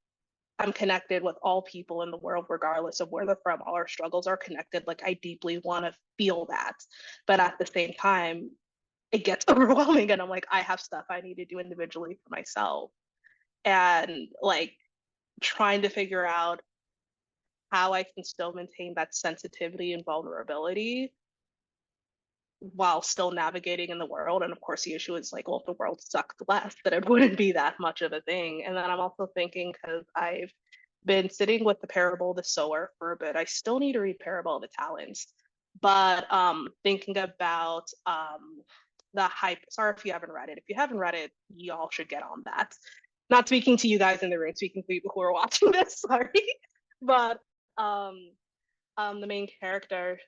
Speaker 7: I'm connected with all people in the world, regardless of where they're from. All our struggles are connected. Like, I deeply want to feel that. But at the same time, it gets overwhelming. And I'm like, I have stuff I need to do individually for myself. And like, trying to figure out how I can still maintain that sensitivity and vulnerability while still navigating in the world. And of course, the issue is like, well, if the world sucked less, then it wouldn't be that much of a thing. And then I'm also thinking, because I've been sitting with the parable of the sower for a bit, I still need to read parable of the talents. But thinking about the hype, sorry if you haven't read it. If you haven't read it, y'all should get on that. Not speaking to you guys in the room, speaking to people who are watching this, sorry. But the main character,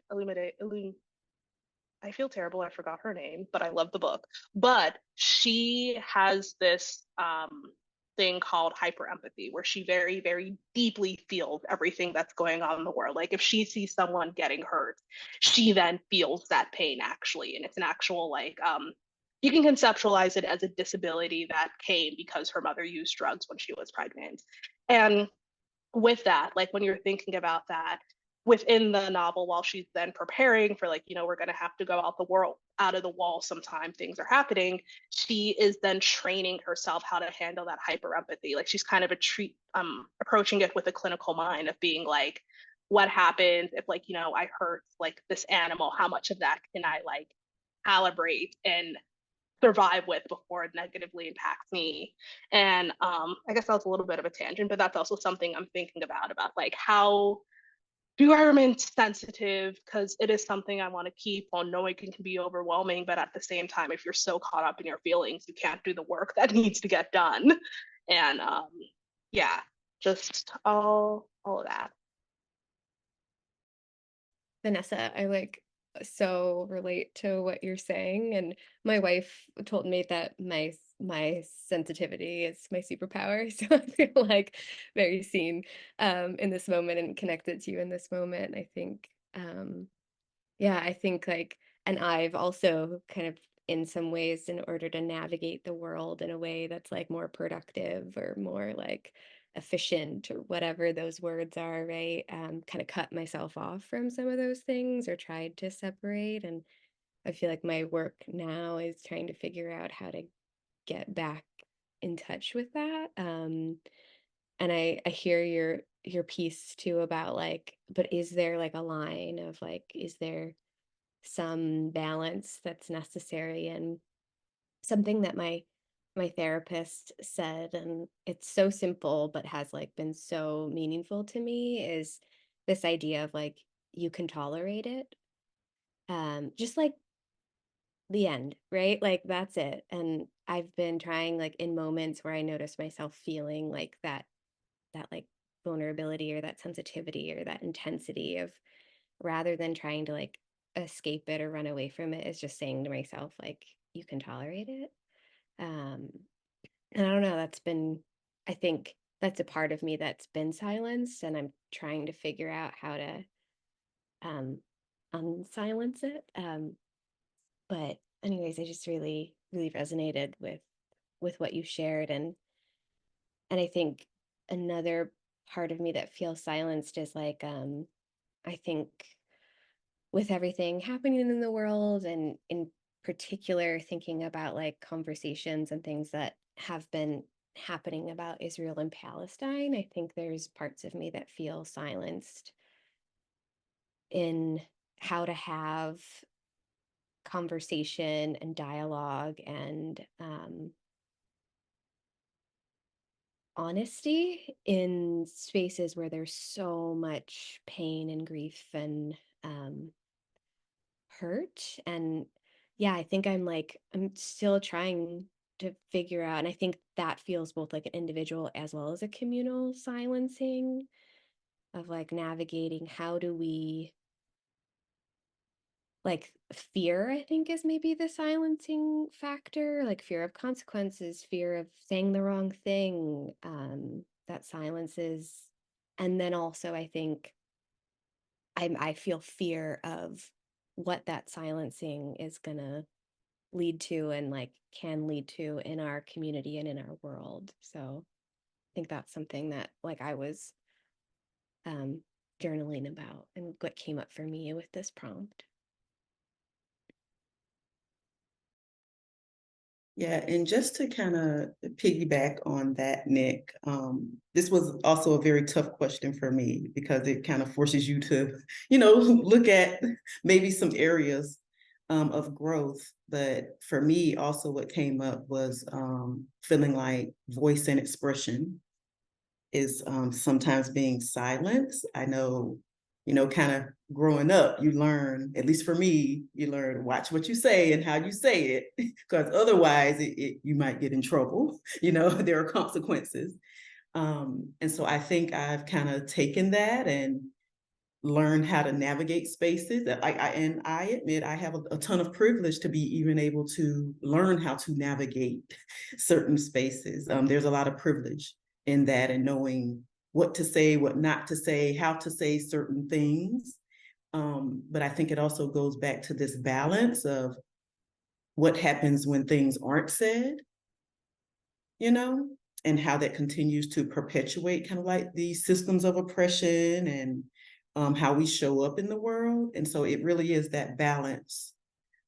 Speaker 7: I feel terrible. I forgot her name, but I love the book. But she has this thing called hyper empathy, where she very, very deeply feels everything that's going on in the world. Like if she sees someone getting hurt, she then feels that pain actually. And it's an actual like you can conceptualize it as a disability that came because her mother used drugs when she was pregnant. And with that, like when you're thinking about that within the novel, while she's then preparing for like, we're going to have to go out the world, out of the wall sometime, things are happening, she is then training herself how to handle that hyper empathy. Like she's kind of approaching it with a clinical mind of being like, what happens if like, I hurt like this animal, how much of that can I like calibrate and survive with before it negatively impacts me. And I guess that was a little bit of a tangent, but that's also something I'm thinking about like how do I remain sensitive, because it is something I want to keep on, knowing it can be overwhelming, but at the same time, if you're so caught up in your feelings, you can't do the work that needs to get done. And yeah, just all of that.
Speaker 4: Vanessa, I like so relate to what you're saying, and my wife told me that my sensitivity is my superpower, so I feel like very seen in this moment and connected to you in this moment. I think yeah, I think like, and I've also kind of in some ways, in order to navigate the world in a way that's like more productive or more like efficient or whatever those words are, right? Kind of cut myself off from some of those things or tried to separate. And I feel like my work now is trying to figure out how to get back in touch with that. And I hear your piece too about like, but is there like a line of like, is there some balance that's necessary. And something that my therapist said, and it's so simple but has like been so meaningful to me, is this idea of like you can tolerate it. Just like the end, right? Like that's it. And I've been trying, like in moments where I notice myself feeling like that like vulnerability or that sensitivity or that intensity of, rather than trying to like escape it or run away from it, is just saying to myself like you can tolerate it. um and I don't know, that's been, I think that's a part of me that's been silenced, and I'm trying to figure out how to um unsilence it. But anyways, I just really really resonated with what you shared. And I think another part of me that feels silenced is like, I think with everything happening in the world, and in particular thinking about like conversations and things that have been happening about Israel and Palestine, I think there's parts of me that feel silenced in how to have conversation and dialogue and honesty in spaces where there's so much pain and grief and um, hurt. And yeah, I think I'm still trying to figure out, and I think that feels both like an individual as well as a communal silencing of like navigating how do we, like fear, I think is maybe the silencing factor, like fear of consequences, fear of saying the wrong thing, that silences. And then also I think I feel fear of what that silencing is gonna lead to, and like can lead to in our community and in our world. So I think that's something that like I was um journaling about, and what came up for me with this prompt.
Speaker 6: Yeah, and just to kind of piggyback on that, Nick, this was also a very tough question for me because it kind of forces you to, look at maybe some areas of growth. But for me, also what came up was feeling like voice and expression is sometimes being silenced. I know, kind of growing up, you learn, at least for me, you learn watch what you say and how you say it, because otherwise you might get in trouble. There are consequences. And so I think I've kind of taken that and learn how to navigate spaces that and I admit I have a ton of privilege to be even able to learn how to navigate certain spaces. There's a lot of privilege in that, and knowing what to say, what not to say, how to say certain things. But I think it also goes back to this balance of what happens when things aren't said, you know, and how that continues to perpetuate kind of like these systems of oppression and how we show up in the world. And so it really is that balance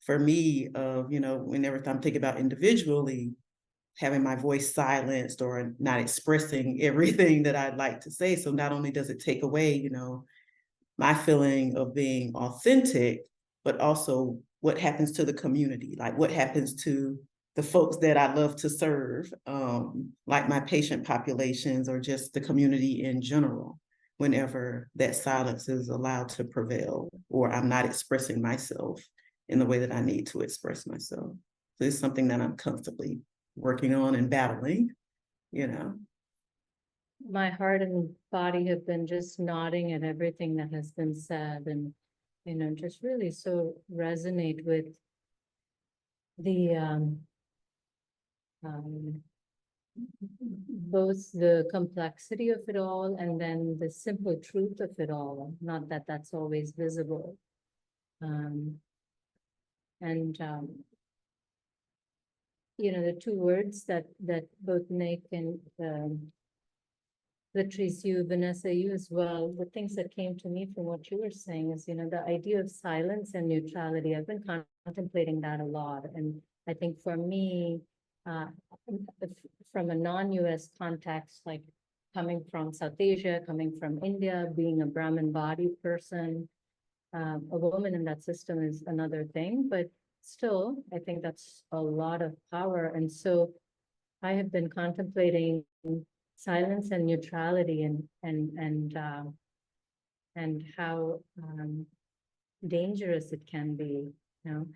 Speaker 6: for me of, whenever I'm thinking about individually having my voice silenced or not expressing everything that I'd like to say. So not only does it take away, my feeling of being authentic, but also what happens to the community, like what happens to the folks that I love to serve, like my patient populations or just the community in general, whenever that silence is allowed to prevail or I'm not expressing myself in the way that I need to express myself. So it's something that I'm constantly working on and battling, you know.
Speaker 8: My heart and body have been just nodding at everything that has been said, and just really so resonate with the um, both the complexity of it all and then the simple truth of it all. Not that that's always visible. Um, and the two words that both Nick and Latrice, you, Vanessa, you as well, the things that came to me from what you were saying is, the idea of silence and neutrality. I've been contemplating that a lot. And I think for me, from a non-US context, like coming from South Asia, coming from India, being a Brahmin body person, a woman in that system is another thing, but still, I think that's a lot of power. And so I have been contemplating silence and neutrality and how dangerous it can be, you know.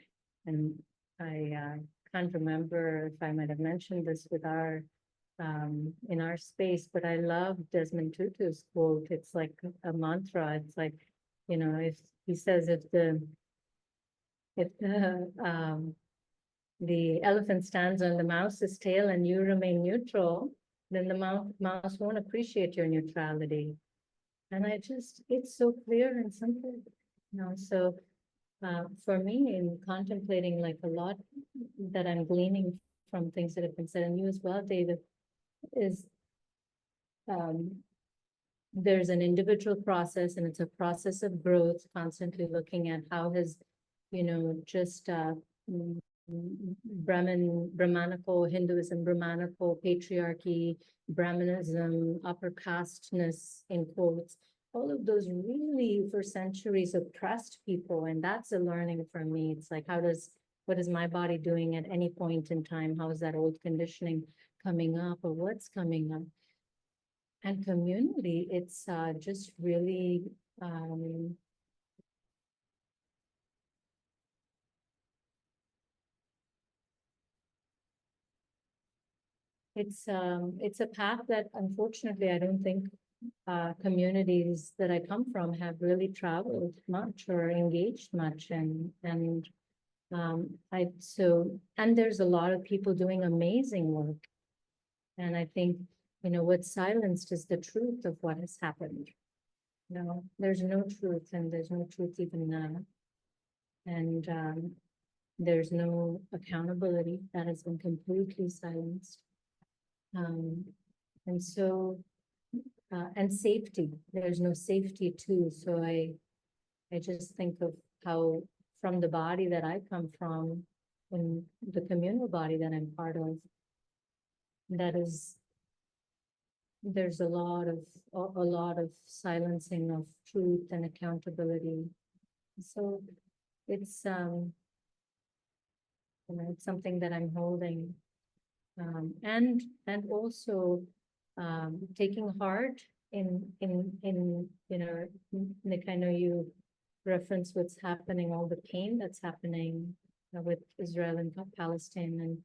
Speaker 8: And I can't remember if I might have mentioned this with our in our space, but I love Desmond Tutu's quote. It's like a mantra. It's like, you know, if he says if the elephant stands on the mouse's tail and you remain neutral, then the mouse won't appreciate your neutrality. And it's so clear and simple, you know. So for me, in contemplating like a lot that I'm gleaning from things that have been said, and you as well, David, is um, there's an individual process, and it's a process of growth, constantly looking at how has, you know, just Brahmanical Hinduism, Brahmanical patriarchy, Brahmanism, upper casteness in quotes, all of those really for centuries oppressed people. And that's a learning for me. It's like, what is my body doing at any point in time? How is that old conditioning coming up, or what's coming up? And community, it's just really it's a path that unfortunately I don't think communities that I come from have really traveled much or engaged much, and and there's a lot of people doing amazing work, and I think, you know, what's silenced is the truth of what has happened. You know, there's no truth, and there's no truth even now, and there's no accountability. That has been completely silenced. And so, and safety, there's no safety too. So I just think of how from the body that I come from, and the communal body that I'm part of, that is, there's a lot of silencing of truth and accountability. So it's you know, it's something that I'm holding, and also taking heart in you know, Nick, I know you reference what's happening, all the pain that's happening with Israel and Palestine, and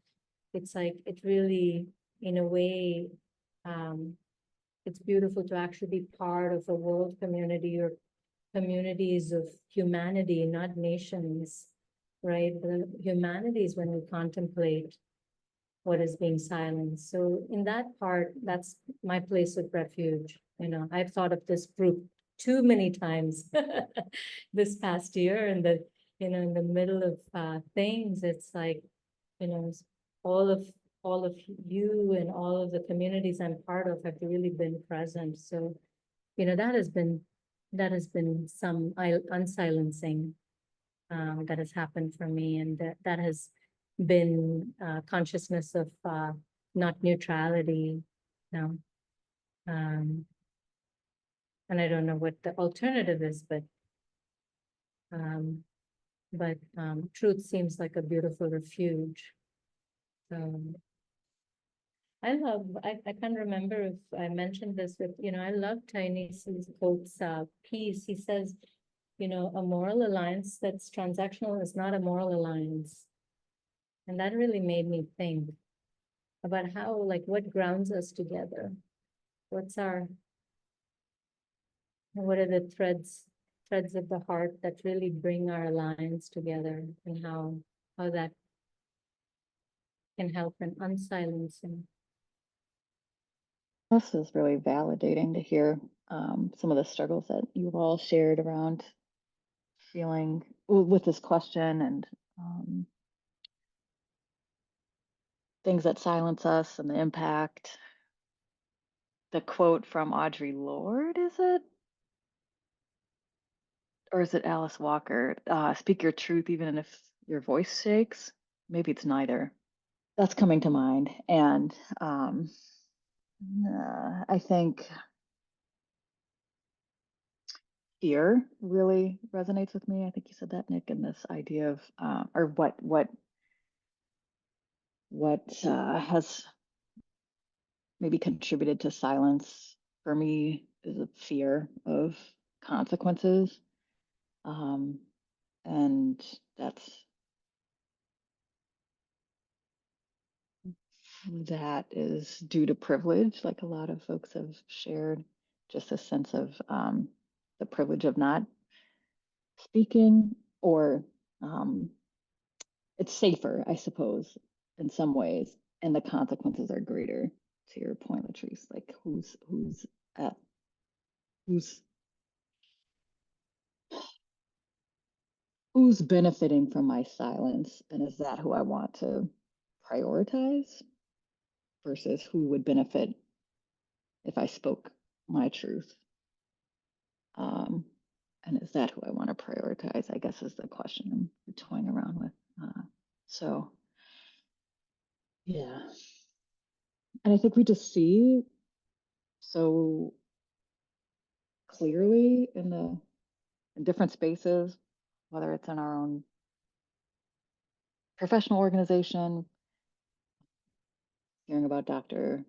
Speaker 8: it's like it really, in a way, it's beautiful to actually be part of a world community or communities of humanity, not nations, right? The humanities when we contemplate what is being silenced. So in that part, that's my place of refuge. You know, I've thought of this group too many times this past year, and that, you know, in the middle of things, it's like, you know, all of you and all of the communities I'm part of have really been present. So, you know, that has been some unsilencing that has happened for me, and that has been consciousness of not neutrality, you know. And I don't know what the alternative is, but truth seems like a beautiful refuge. I can't remember if I mentioned this, but, you know, I love Tiny's quotes piece. He says, you know, a moral alliance that's transactional is not a moral alliance. And that really made me think about how, like, what grounds us together? What are the threads of the heart that really bring our alliance together, and how that can help in unsilencing.
Speaker 3: This is really validating to hear some of the struggles that you've all shared around feeling with this question, and things that silence us and the impact. The quote from Audre Lorde, is it? Or is it Alice Walker? Speak your truth even if your voice shakes. Maybe it's neither. That's coming to mind. And I think fear really resonates with me. I think you said that, Nick, and this idea of or what has maybe contributed to silence for me is a fear of consequences. And that is due to privilege, like a lot of folks have shared, just a sense of the privilege of not speaking, or um, it's safer, I suppose, in some ways, and the consequences are greater. To your point, Latrice, like at who's who's benefiting from my silence, and is that who I want to prioritize versus who would benefit if I spoke my truth? And is that who I want to prioritize? I guess is the question I'm toying around with. So, yeah. And I think we just see so clearly in different spaces, whether it's in our own professional organization, hearing about Dr.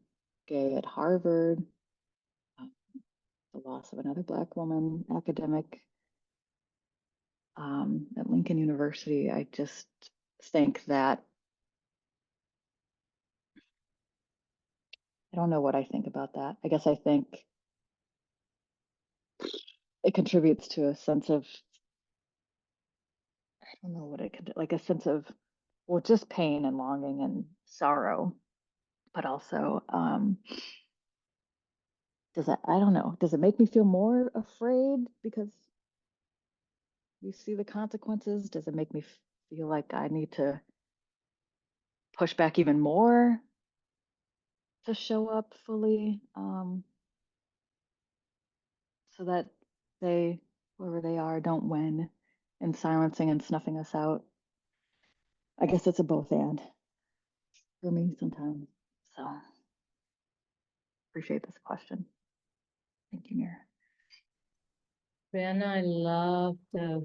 Speaker 3: Gay at Harvard, the loss of another Black woman academic at Lincoln University. I just think that I don't know what I think about that. I guess I think it contributes to a sense of, I don't know what it could, like a sense of, well, just pain and longing and sorrow, but also, I don't know, does it make me feel more afraid because you see the consequences? Does it make me feel like I need to push back even more to show up fully, so that they, whoever they are, don't win in silencing and snuffing us out? I guess it's a both and for me sometimes. So appreciate this question. Thank you, Mira.
Speaker 8: Brianna, I loved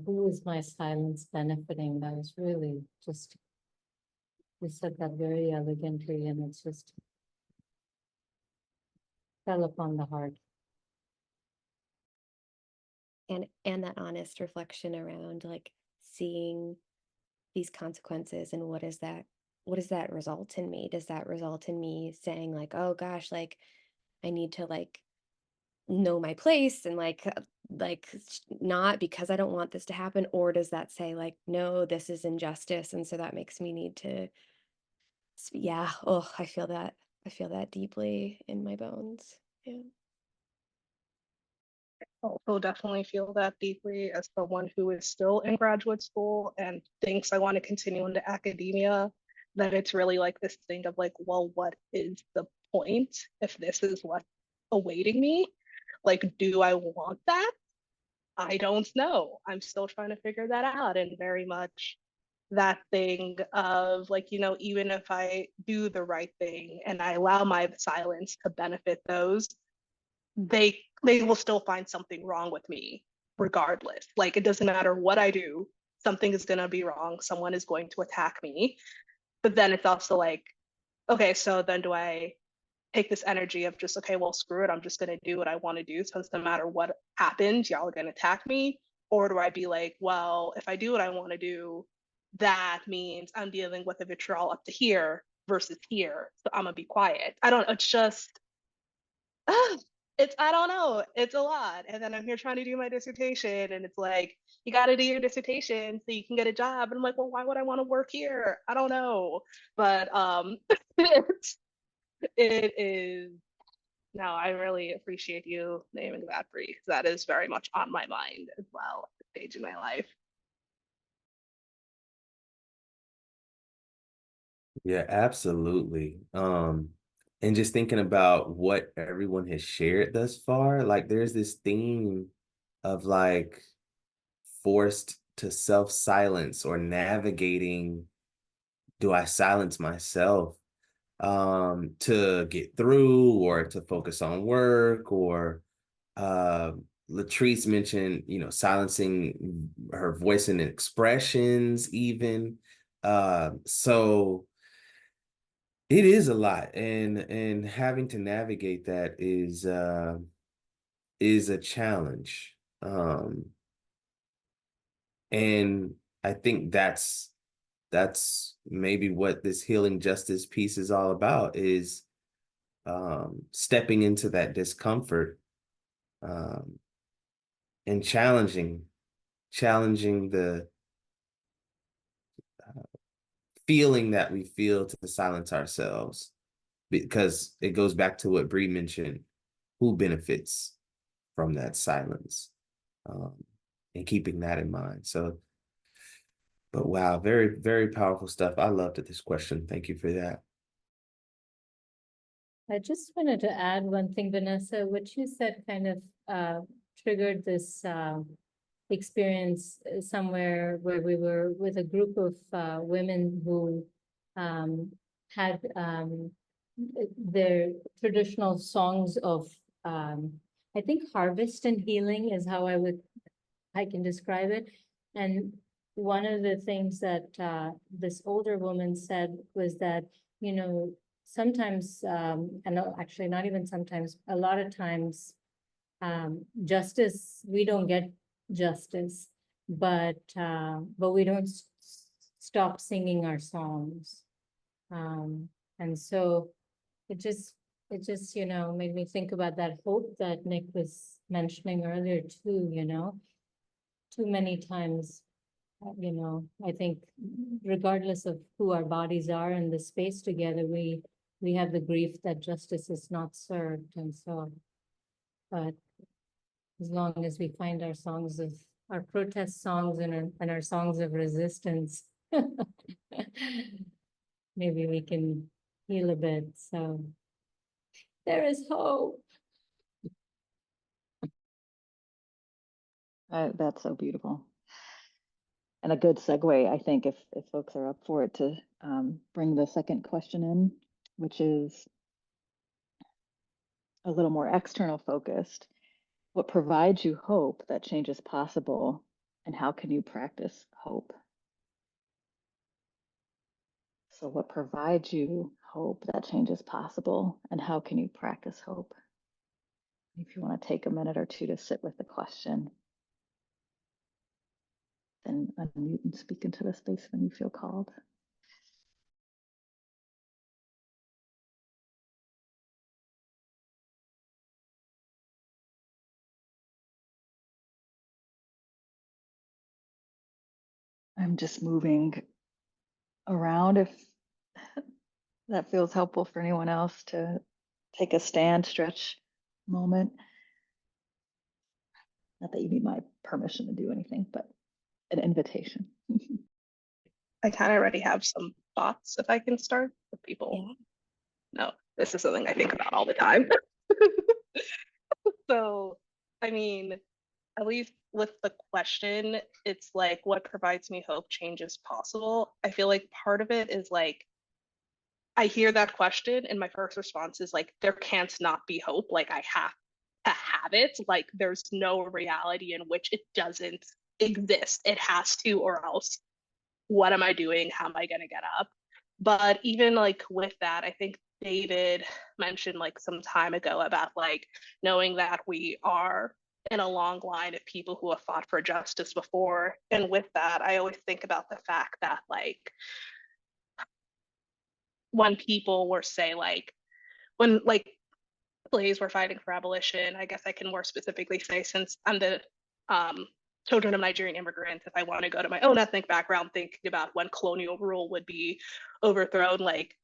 Speaker 8: who is my silence benefiting? That was really just, you said that very elegantly, and it's just fell upon the heart.
Speaker 4: And that honest reflection around like seeing these consequences, and what does that result in me? Does that result in me saying like, oh gosh, like I need to like know my place and not because I don't want this to happen? Or does that say like, no, this is injustice, and so that makes me need to yeah, oh, I feel that deeply in my bones. Yeah.
Speaker 7: Also definitely feel that deeply as someone who is still in graduate school and thinks I want to continue into academia, that it's really like this thing of like, well, what is the point if this is what's awaiting me? Like, do I want that? I don't know. I'm still trying to figure that out. And very much that thing of like, even if I do the right thing and I allow my silence to benefit those, they will still find something wrong with me regardless. Like, it doesn't matter what I do, something is going to be wrong, someone is going to attack me. But then it's also like, okay, so then do I take this energy of just, okay, well, screw it, I'm just going to do what I want to do, so no matter what happens, y'all are going to attack me? Or do I be like, well, if I do what I want to do, that means I'm dealing with a vitriol up to here versus here, so I'm gonna be quiet? I don't, it's just it's, I don't know, it's a lot. And then I'm here trying to do my dissertation, and it's like, you got to do your dissertation so you can get a job. And I'm like, well, why would I want to work here? I don't know. But it is, no, I really appreciate you naming that, Bree, because that is very much on my mind as well at this stage in my life.
Speaker 1: Yeah, absolutely. And just thinking about what everyone has shared thus far, like there's this theme of like forced to self-silence or navigating, do I silence myself to get through or to focus on work or Latrice mentioned, silencing her voice and expressions even. So it is a lot, and having to navigate that is a challenge. And I think that's maybe what this healing justice piece is all about, is stepping into that discomfort, and challenging the feeling that we feel to silence ourselves, because it goes back to what Bree mentioned: who benefits from that silence, um, and keeping that in mind. So, but wow, very, very powerful stuff. I loved this question. Thank you for that.
Speaker 8: I just wanted to add one thing, Vanessa. What you said kind of triggered this experience somewhere where we were with a group of women who had their traditional songs of, I think, harvest and healing is how I can describe it. And one of the things that this older woman said was that, sometimes, and actually not even sometimes, a lot of times, justice, we don't get justice, but we don't stop singing our songs. And so it just, made me think about that hope that Nick was mentioning earlier too. Too many times, I think regardless of who our bodies are in the space together, we have the grief that justice is not served. And so, but as long as we find our protest songs and our songs of resistance, maybe we can heal a bit. So there is hope.
Speaker 3: That's so beautiful. And a good segue, I think, if folks are up for it, to bring the second question in, which is a little more external focused. What provides you hope that change is possible, and how can you practice hope? So what provides you hope that change is possible, and how can you practice hope? If you want to take a minute or two to sit with the question, then unmute and speak into the space when you feel called. I'm just moving around if that feels helpful for anyone else to take a stand, stretch moment. Not that you need my permission to do anything, but an invitation.
Speaker 7: I kind of already have some thoughts if I can start with people. No, this is something I think about all the time. So, I mean, at least with the question, it's like, what provides me hope change is possible. I feel like part of it is like, I hear that question and my first response is like, there can't not be hope. Like, I have to have it. Like, there's no reality in which it doesn't exist. It has to, or else what am I doing? How am I going to get up? But even like with that, I think David mentioned like some time ago about like knowing that we are in a long line of people who have fought for justice before. And with that, I always think about the fact that like when people were say like when like slaves were fighting for abolition, I guess I can more specifically say, since I'm the children of Nigerian immigrants, if I want to go to my own ethnic background, thinking about when colonial rule would be overthrown, like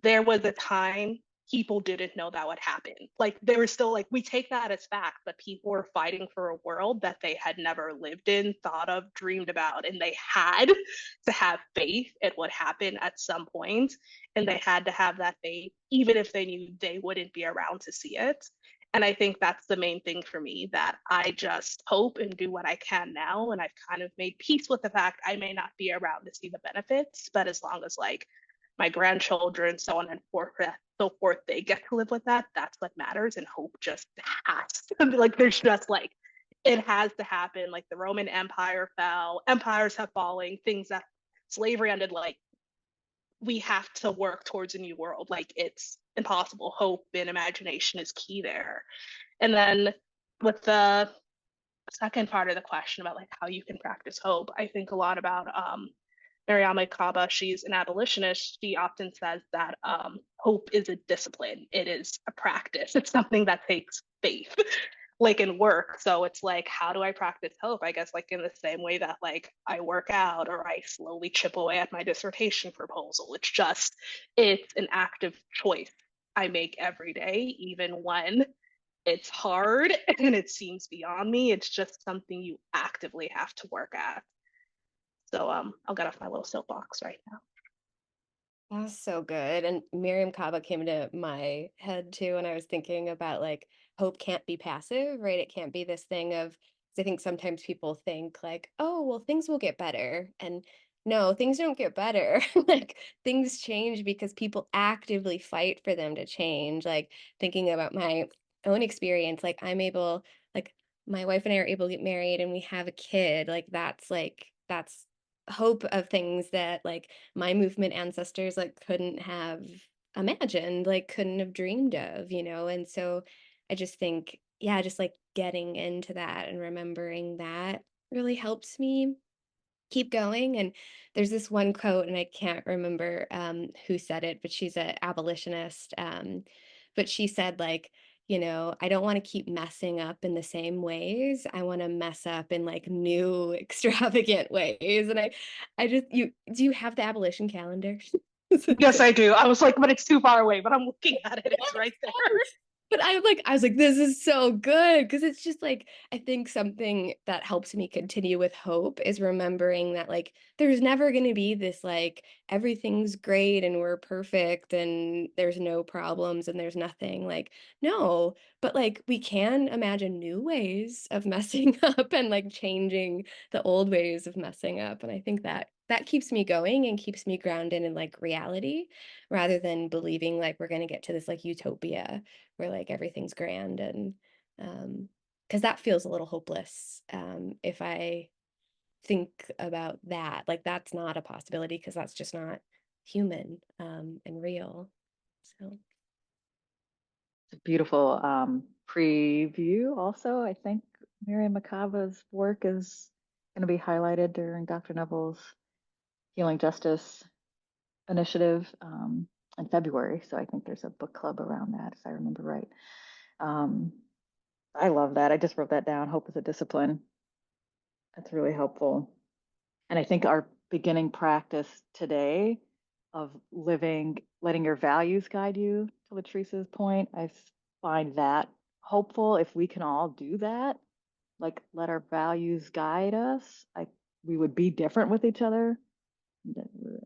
Speaker 7: there was a time people didn't know that would happen. Like there was still like, we take that as fact, but people were fighting for a world that they had never lived in, thought of, dreamed about, and they had to have faith it would happen at some point. And they had to have that faith, even if they knew they wouldn't be around to see it. And I think that's the main thing for me, that I just hope and do what I can now. And I've kind of made peace with the fact I may not be around to see the benefits, but as long as like my grandchildren, so on and so forth, they get to live with that. That's what matters. And hope just has to be like, there's just like it has to happen. Like the Roman Empire fell, empires have fallen, things that slavery ended, like we have to work towards a new world. Like it's impossible. Hope and imagination is key there. And then with the second part of the question about like how you can practice hope, I think a lot about Mariama Kaba. She's an abolitionist. She often says that hope is a discipline. It is a practice. It's something that takes faith, like in work. So it's like, how do I practice hope? I guess like in the same way that like I work out or I slowly chip away at my dissertation proposal. It's an active choice I make every day, even when it's hard and it seems beyond me. It's just something you actively have to work at. So I'll get off my little soapbox right now.
Speaker 4: That was so good. And Miriam Kaba came to my head too, and I was thinking about like hope can't be passive, right? It can't be this thing of, 'cause I think sometimes people think like, oh, well, things will get better. And no, things don't get better. Like things change because people actively fight for them to change. Like thinking about my own experience, like my wife and I are able to get married and we have a kid. That's hope of things that like my movement ancestors like couldn't have imagined, like couldn't have dreamed of, you know? And so I just think, yeah, just like getting into that and remembering that really helps me keep going. And there's this one quote, and I can't remember who said it, but she's an abolitionist. But she said, like, you know, I don't want to keep messing up in the same ways. I want to mess up in like new, extravagant ways. And I just, do you have the abolition calendar?
Speaker 7: Yes, I do. I was like, but it's too far away, but I'm looking at it. It's right there.
Speaker 4: But I was like, this is so good because it's just like, I think something that helps me continue with hope is remembering that like there's never going to be this like everything's great and we're perfect and there's no problems and there's nothing like, no, but like we can imagine new ways of messing up and like changing the old ways of messing up. And I think that that keeps me going and keeps me grounded in like reality rather than believing like we're going to get to this like utopia where like everything's grand. And because that feels a little hopeless if I think about that, like that's not a possibility because that's just not human and real. So
Speaker 3: It's a beautiful preview. Also, I think Miriam Makava's work is going to be highlighted during Dr. Neville's Healing Justice initiative in February. So I think there's a book club around that, if I remember right. I love that. I just wrote that down. Hope is a discipline. That's really helpful. And I think our beginning practice today of living, letting your values guide you, to Latrice's point, I find that hopeful. If we can all do that, like let our values guide us, we would be different with each other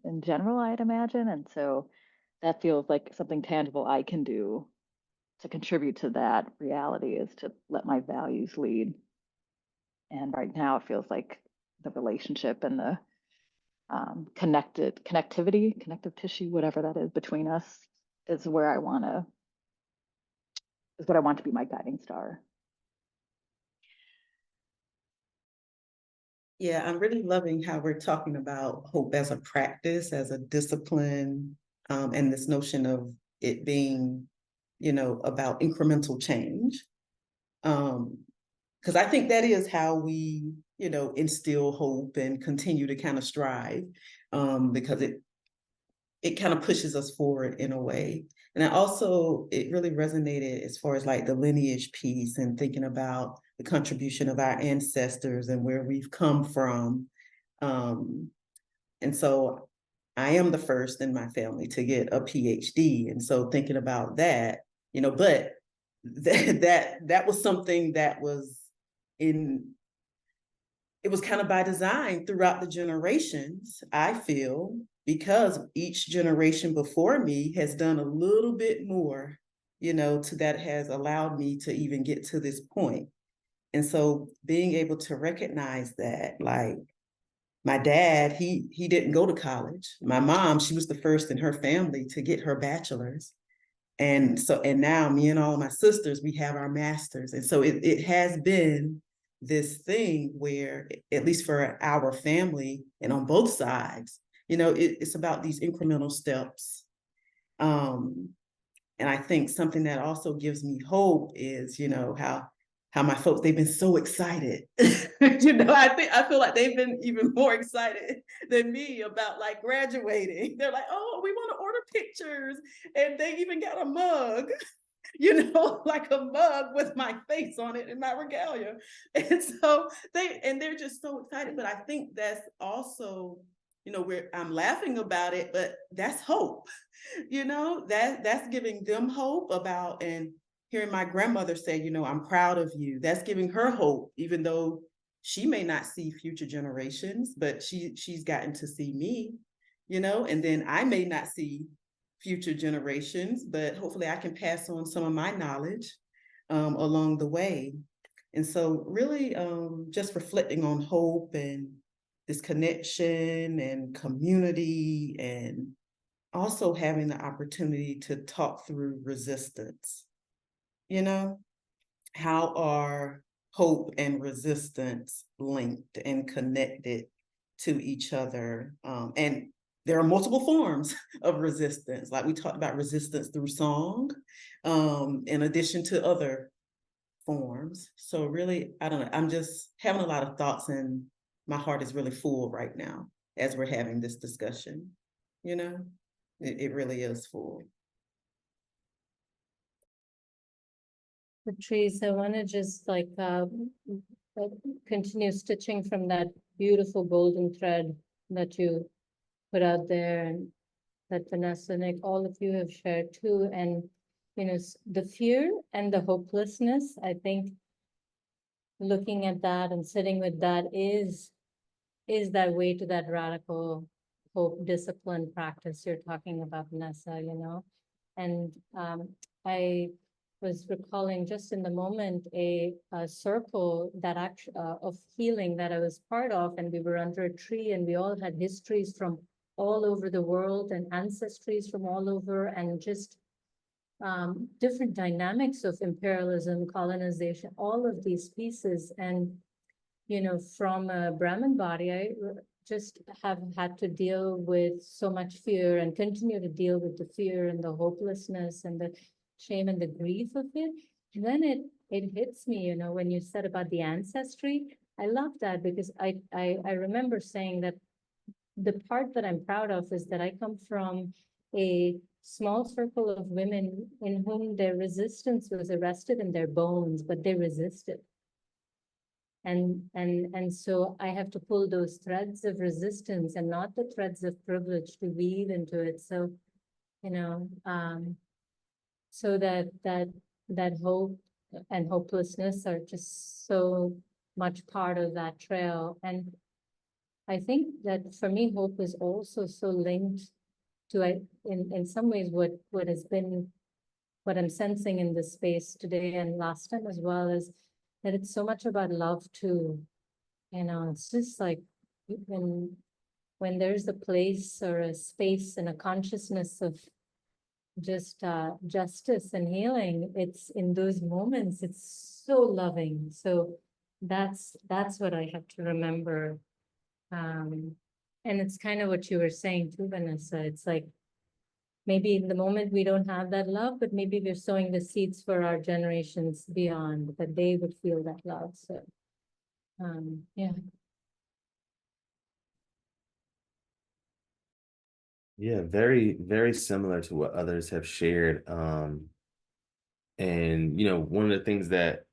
Speaker 3: in general, I'd imagine. And so that feels like something tangible I can do to contribute to that reality, is to let my values lead. And right now it feels like the relationship and the connective tissue, whatever that is between us, is what I want to be my guiding star.
Speaker 6: Yeah, I'm really loving how we're talking about hope as a practice, as a discipline, and this notion of it being, about incremental change. Because I think that is how we, instill hope and continue to kind of strive, because it kind of pushes us forward in a way. And it really resonated as far as like the lineage piece and thinking about the contribution of our ancestors and where we've come from. And so I am the first in my family to get a PhD. And so thinking about that, but that was something that was it was kind of by design throughout the generations, I feel, because each generation before me has done a little bit more, to that has allowed me to even get to this point. And so being able to recognize that, like my dad, he didn't go to college. My mom, she was the first in her family to get her bachelor's. And now me and all of my sisters, we have our masters. And so it has been this thing where, at least for our family and on both sides, it's about these incremental steps. And I think something that also gives me hope is, how my folks, they've been so excited. I feel like they've been even more excited than me about like graduating. They're like, oh, we want to order pictures. And they even got a mug, like a mug with my face on it and my regalia. And so they're just so excited. But I think that's also, I'm laughing about it, but that's hope. That's giving them hope about, and hearing my grandmother say, I'm proud of you. That's giving her hope, even though she may not see future generations, but she's gotten to see me, and then I may not see future generations, but hopefully I can pass on some of my knowledge along the way. And so really just reflecting on hope and this connection and community, and also having the opportunity to talk through resistance. How are hope and resistance linked and connected to each other? And there are multiple forms of resistance, like we talked about resistance through song, in addition to other forms. So really, I don't know, I'm just having a lot of thoughts, and my heart is really full right now as we're having this discussion. It really is full.
Speaker 8: Patrice, I want to just continue stitching from that beautiful golden thread that you put out there, and that Vanessa, Nick, all of you have shared too. And, the fear and the hopelessness, I think looking at that and sitting with that is that way to that radical hope, discipline practice you're talking about, Vanessa, And I was recalling just in the moment a circle that of healing that I was part of, and we were under a tree, and we all had histories from all over the world and ancestries from all over, and just different dynamics of imperialism, colonization, all of these pieces. And from a Brahmin body, I just have had to deal with so much fear, and continue to deal with the fear and the hopelessness and the shame and the grief of it. And then it hits me, when you said about the ancestry. I love that, because I remember saying that the part that I'm proud of is that I come from a small circle of women in whom their resistance was arrested in their bones, but they resisted. And so I have to pull those threads of resistance and not the threads of privilege to weave into it. So, so that hope and hopelessness are just so much part of that trail. And I think that for me, hope is also so linked to, in some ways, what has been, what I'm sensing in this space today and last time as well, is that it's so much about love too. It's just like when there's a place or a space and a consciousness of just justice and healing, it's in those moments, it's so loving. So that's what I have to remember. And it's kind of what you were saying too, Vanessa. It's like, maybe in the moment we don't have that love, but maybe we're sowing the seeds for our generations beyond, that they would feel that love. So, yeah.
Speaker 1: Yeah, very, very similar to what others have shared. And one of the things that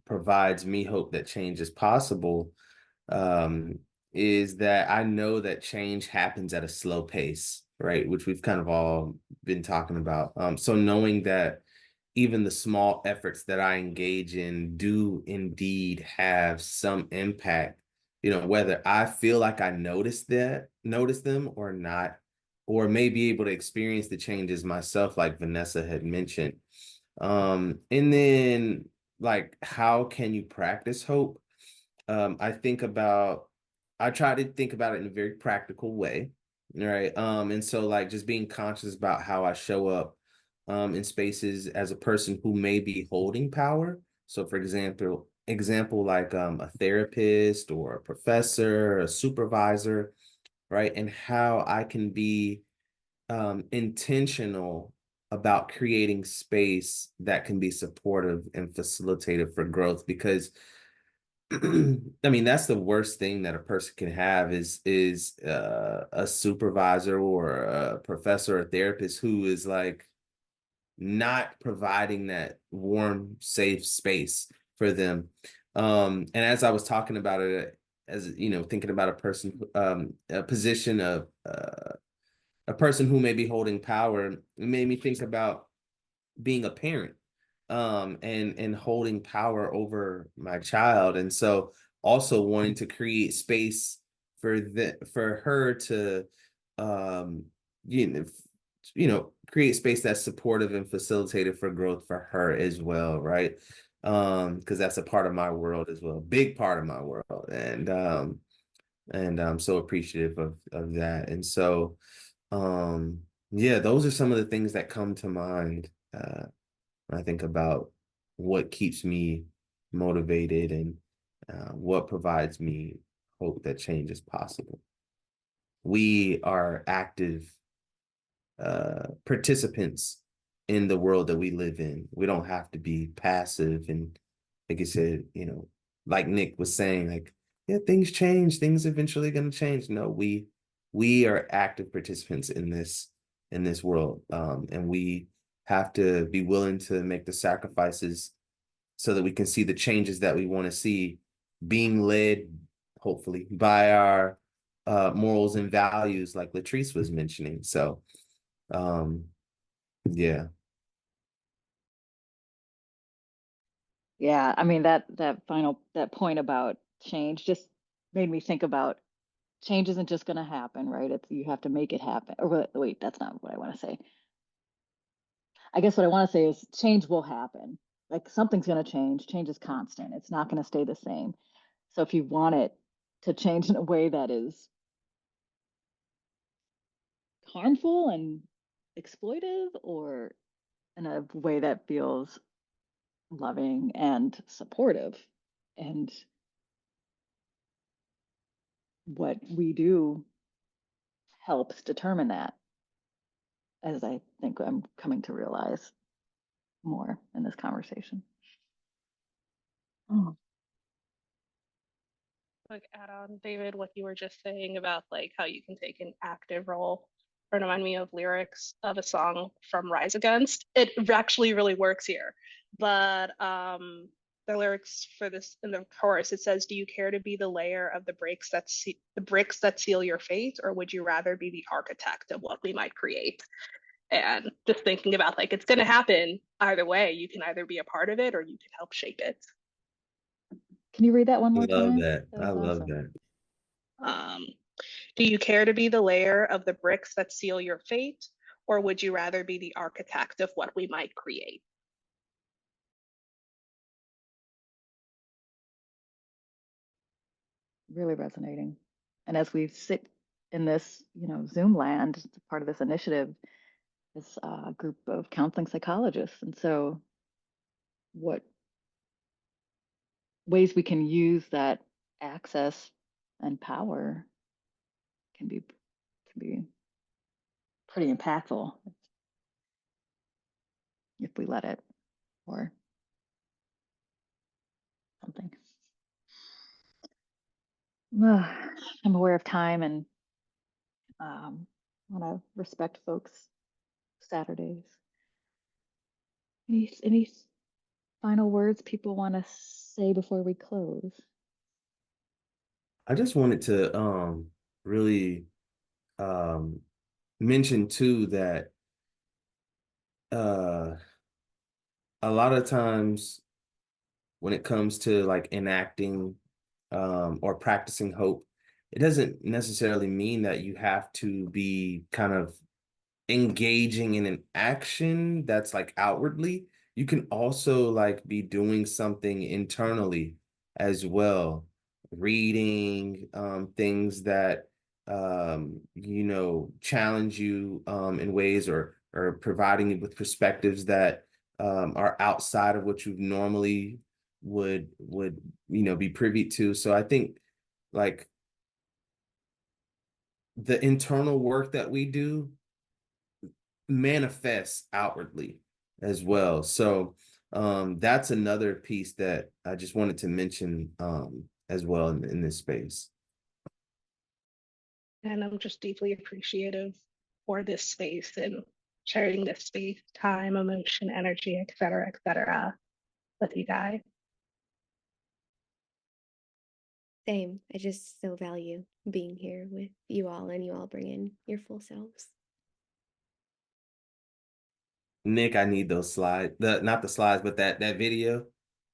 Speaker 1: provides me hope that change is possible, is that I know that change happens at a slow pace, right? Which we've kind of all been talking about. So knowing that even the small efforts that I engage in do indeed have some impact, whether I feel like I notice them or not, or may be able to experience the changes myself, like Vanessa had mentioned. And then, like, how can you practice hope? I try to think about it in a very practical way, right? And so, like, just being conscious about how I show up in spaces as a person who may be holding power, So for example like a therapist or a professor, a supervisor, right? And how I can be intentional about creating space that can be supportive and facilitative for growth. Because I mean, that's the worst thing that a person can have is a supervisor or a professor or therapist who is like not providing that warm, safe space for them. And as I was talking about it, as you know, thinking about a position of a person who may be holding power, it made me think about being a parent, and holding power over my child. And so also wanting to create space for her to um you know create space that's supportive and facilitated for growth for her as well, right? Because that's a part of my world as well, big part of my world. And I'm so appreciative of that. And so yeah, those are some of the things that come to mind when I think about what keeps me motivated and what provides me hope that change is possible. We are active participants in the world that we live in. We don't have to be passive. And like you said, like Nick was saying, like, yeah, things change, things eventually going to change. No, we are active participants in this world. And we have to be willing to make the sacrifices so that we can see the changes that we want to see being led, hopefully, by our morals and values, like Latrice was mentioning. So um, yeah.
Speaker 3: Yeah, I mean that point about change just made me think about change isn't just going to happen, right? It's you have to make it happen. Or wait, that's not what I want to say. I guess what I want to say is change will happen. Like something's going to change. Change is constant. It's not going to stay the same. So if you want it to change in a way that is harmful and exploitive, or in a way that feels loving and supportive, and what we do helps determine that, as I think I'm coming to realize more in this conversation. Oh,
Speaker 7: Like add on, David, what you were just saying about like how you can take an active role or remind me of lyrics of a song from Rise Against. It actually really works here. But the lyrics for this in the chorus, it says, "Do you care to be the layer of the bricks that seal your fate, or would you rather be the architect of what we might create?" And just thinking about like it's gonna happen either way. You can either be a part of it or you can help shape it.
Speaker 3: can you read that one
Speaker 1: I
Speaker 3: more
Speaker 1: love
Speaker 3: time?
Speaker 1: that.
Speaker 3: That
Speaker 1: I
Speaker 3: was
Speaker 1: love
Speaker 3: awesome.
Speaker 1: that.
Speaker 7: Um, do you care to be the layer of the bricks that seal your fate, or would you rather be the architect of what we might create?
Speaker 3: Really resonating. And as we sit in this, Zoom land, part of this initiative is a group of counseling psychologists. And so, what ways we can use that access and power can be pretty impactful if we let it, or something. I'm aware of time and want to respect folks' Saturdays. Any final words people want to say before we close?
Speaker 1: I just wanted to really um mention too that uh a lot of times when it comes to like enacting or practicing hope, it doesn't necessarily mean that you have to be kind of engaging in an action that's like outwardly. You can also like be doing something internally as well, reading things that challenge you in ways, or providing you with perspectives that are outside of what you've normally would be privy to. So I think like the internal work that we do manifests outwardly as well. So that's another piece that I just wanted to mention as well in this space.
Speaker 7: And I'm just deeply appreciative for this space and sharing this space, time, emotion, energy, et cetera, with you guys.
Speaker 4: Same. I just so value being here with you all, and you all bring in your full selves.
Speaker 1: Nick, I need those slides. Not the slides, but that video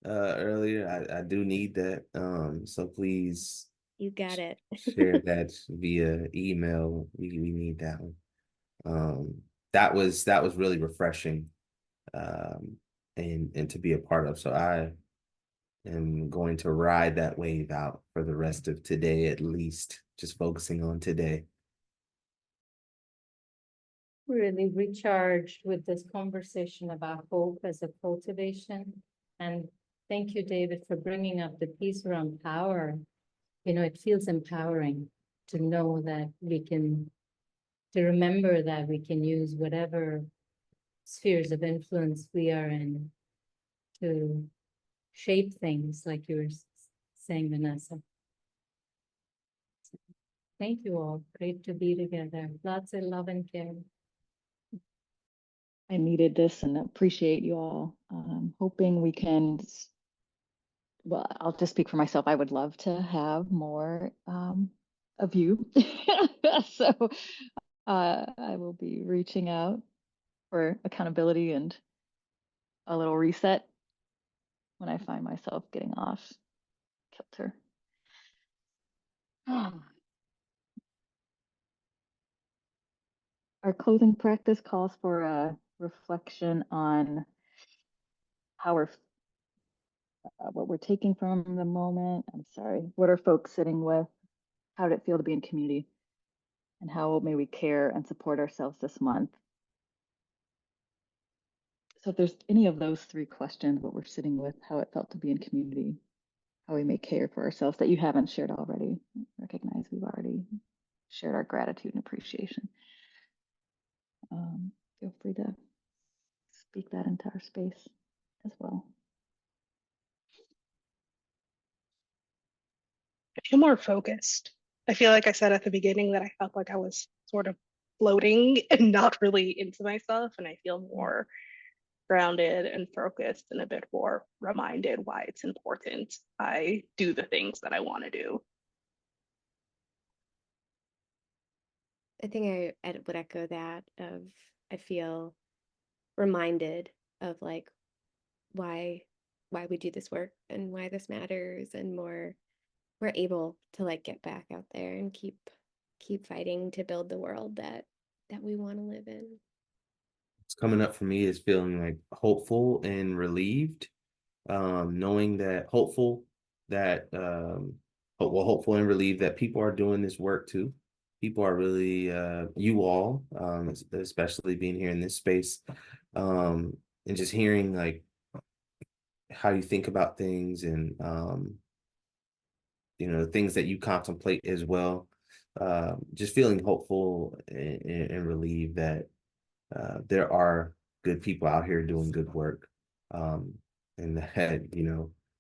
Speaker 1: earlier. I do need that. So please
Speaker 4: You got it.
Speaker 1: share that via email. We need that one. That was really refreshing, and to be a part of. So I am going to ride that wave out for the rest of today, at least, just focusing on today.
Speaker 8: Really recharged with this conversation about hope as a cultivation. And thank you, David, for bringing up the piece around power. You know, it feels empowering to know that to remember that we can use whatever spheres of influence we are in to shape things, like you were saying, Vanessa. Thank you all. Great to be together. Lots of love and care.
Speaker 3: I needed this and appreciate you all. Hoping we can, well, I'll just speak for myself. I would love to have more of you. So I will be reaching out for accountability and a little reset when I find myself getting off kilter. Our closing practice calls for a reflection on how we're what we're taking from the moment. I'm sorry. What are folks sitting with? How did it feel to be in community? And how may we care and support ourselves this month? So if there's any of those three questions, what we're sitting with, how it felt to be in community, how we may care for ourselves that you haven't shared already, recognize we've already shared our gratitude and appreciation. Feel free to speak that into our space as well.
Speaker 7: I feel more focused. I feel like I said at the beginning that I felt like I was sort of floating and not really into myself, and I feel more grounded and focused and a bit more reminded why it's important I do the things that I want to do.
Speaker 4: I think I would echo that of I feel reminded of like why we do this work and why this matters, and more we're able to like get back out there and keep fighting to build the world that we want to live in.
Speaker 1: What's coming up for me is feeling like hopeful and relieved, knowing that hopeful and relieved that people are doing this work too. People are really you all, especially being here in this space, and just hearing like how you think about things, and things that you contemplate as well. Just feeling hopeful and relieved that there are good people out here doing good work, and that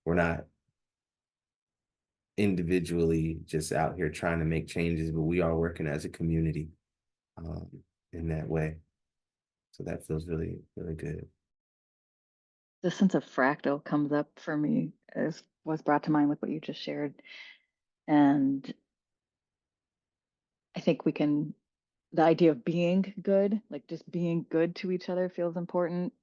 Speaker 1: we're not individually just out here trying to make changes, but we are working as a community in that way. So that feels really, really good.
Speaker 3: The sense of fractal comes up for me, as was brought to mind with what you just shared. And I think the idea of being good, like just being good to each other, feels important.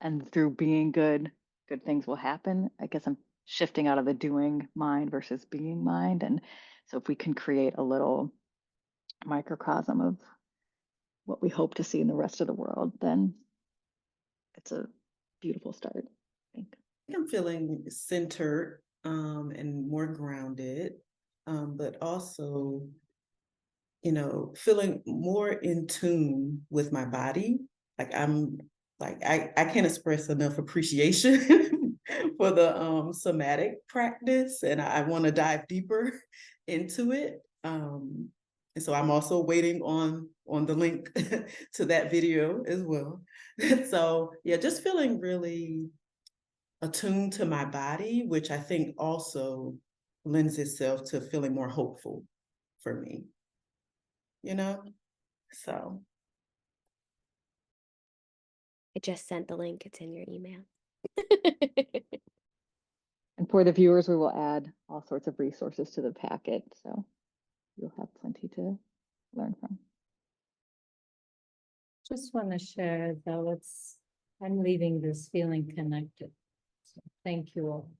Speaker 3: And through being good, good things will happen. I guess I'm shifting out of the doing mind versus being mind. And so if we can create a little microcosm of what we hope to see in the rest of the world, then it's a beautiful start, I think.
Speaker 6: I'm feeling centered and more grounded, but also, feeling more in tune with my body. Like I can't express enough appreciation for the somatic practice, and I want to dive deeper into it. And so I'm also waiting on the link to that video as well. So yeah, just feeling really attuned to my body, which I think also lends itself to feeling more hopeful for me, you know? So
Speaker 4: I just sent the link. It's in your email.
Speaker 3: And for the viewers, we will add all sorts of resources to the packet, so you'll have plenty to learn from.
Speaker 8: Just want to share though, I'm leaving this feeling connected. So thank you all.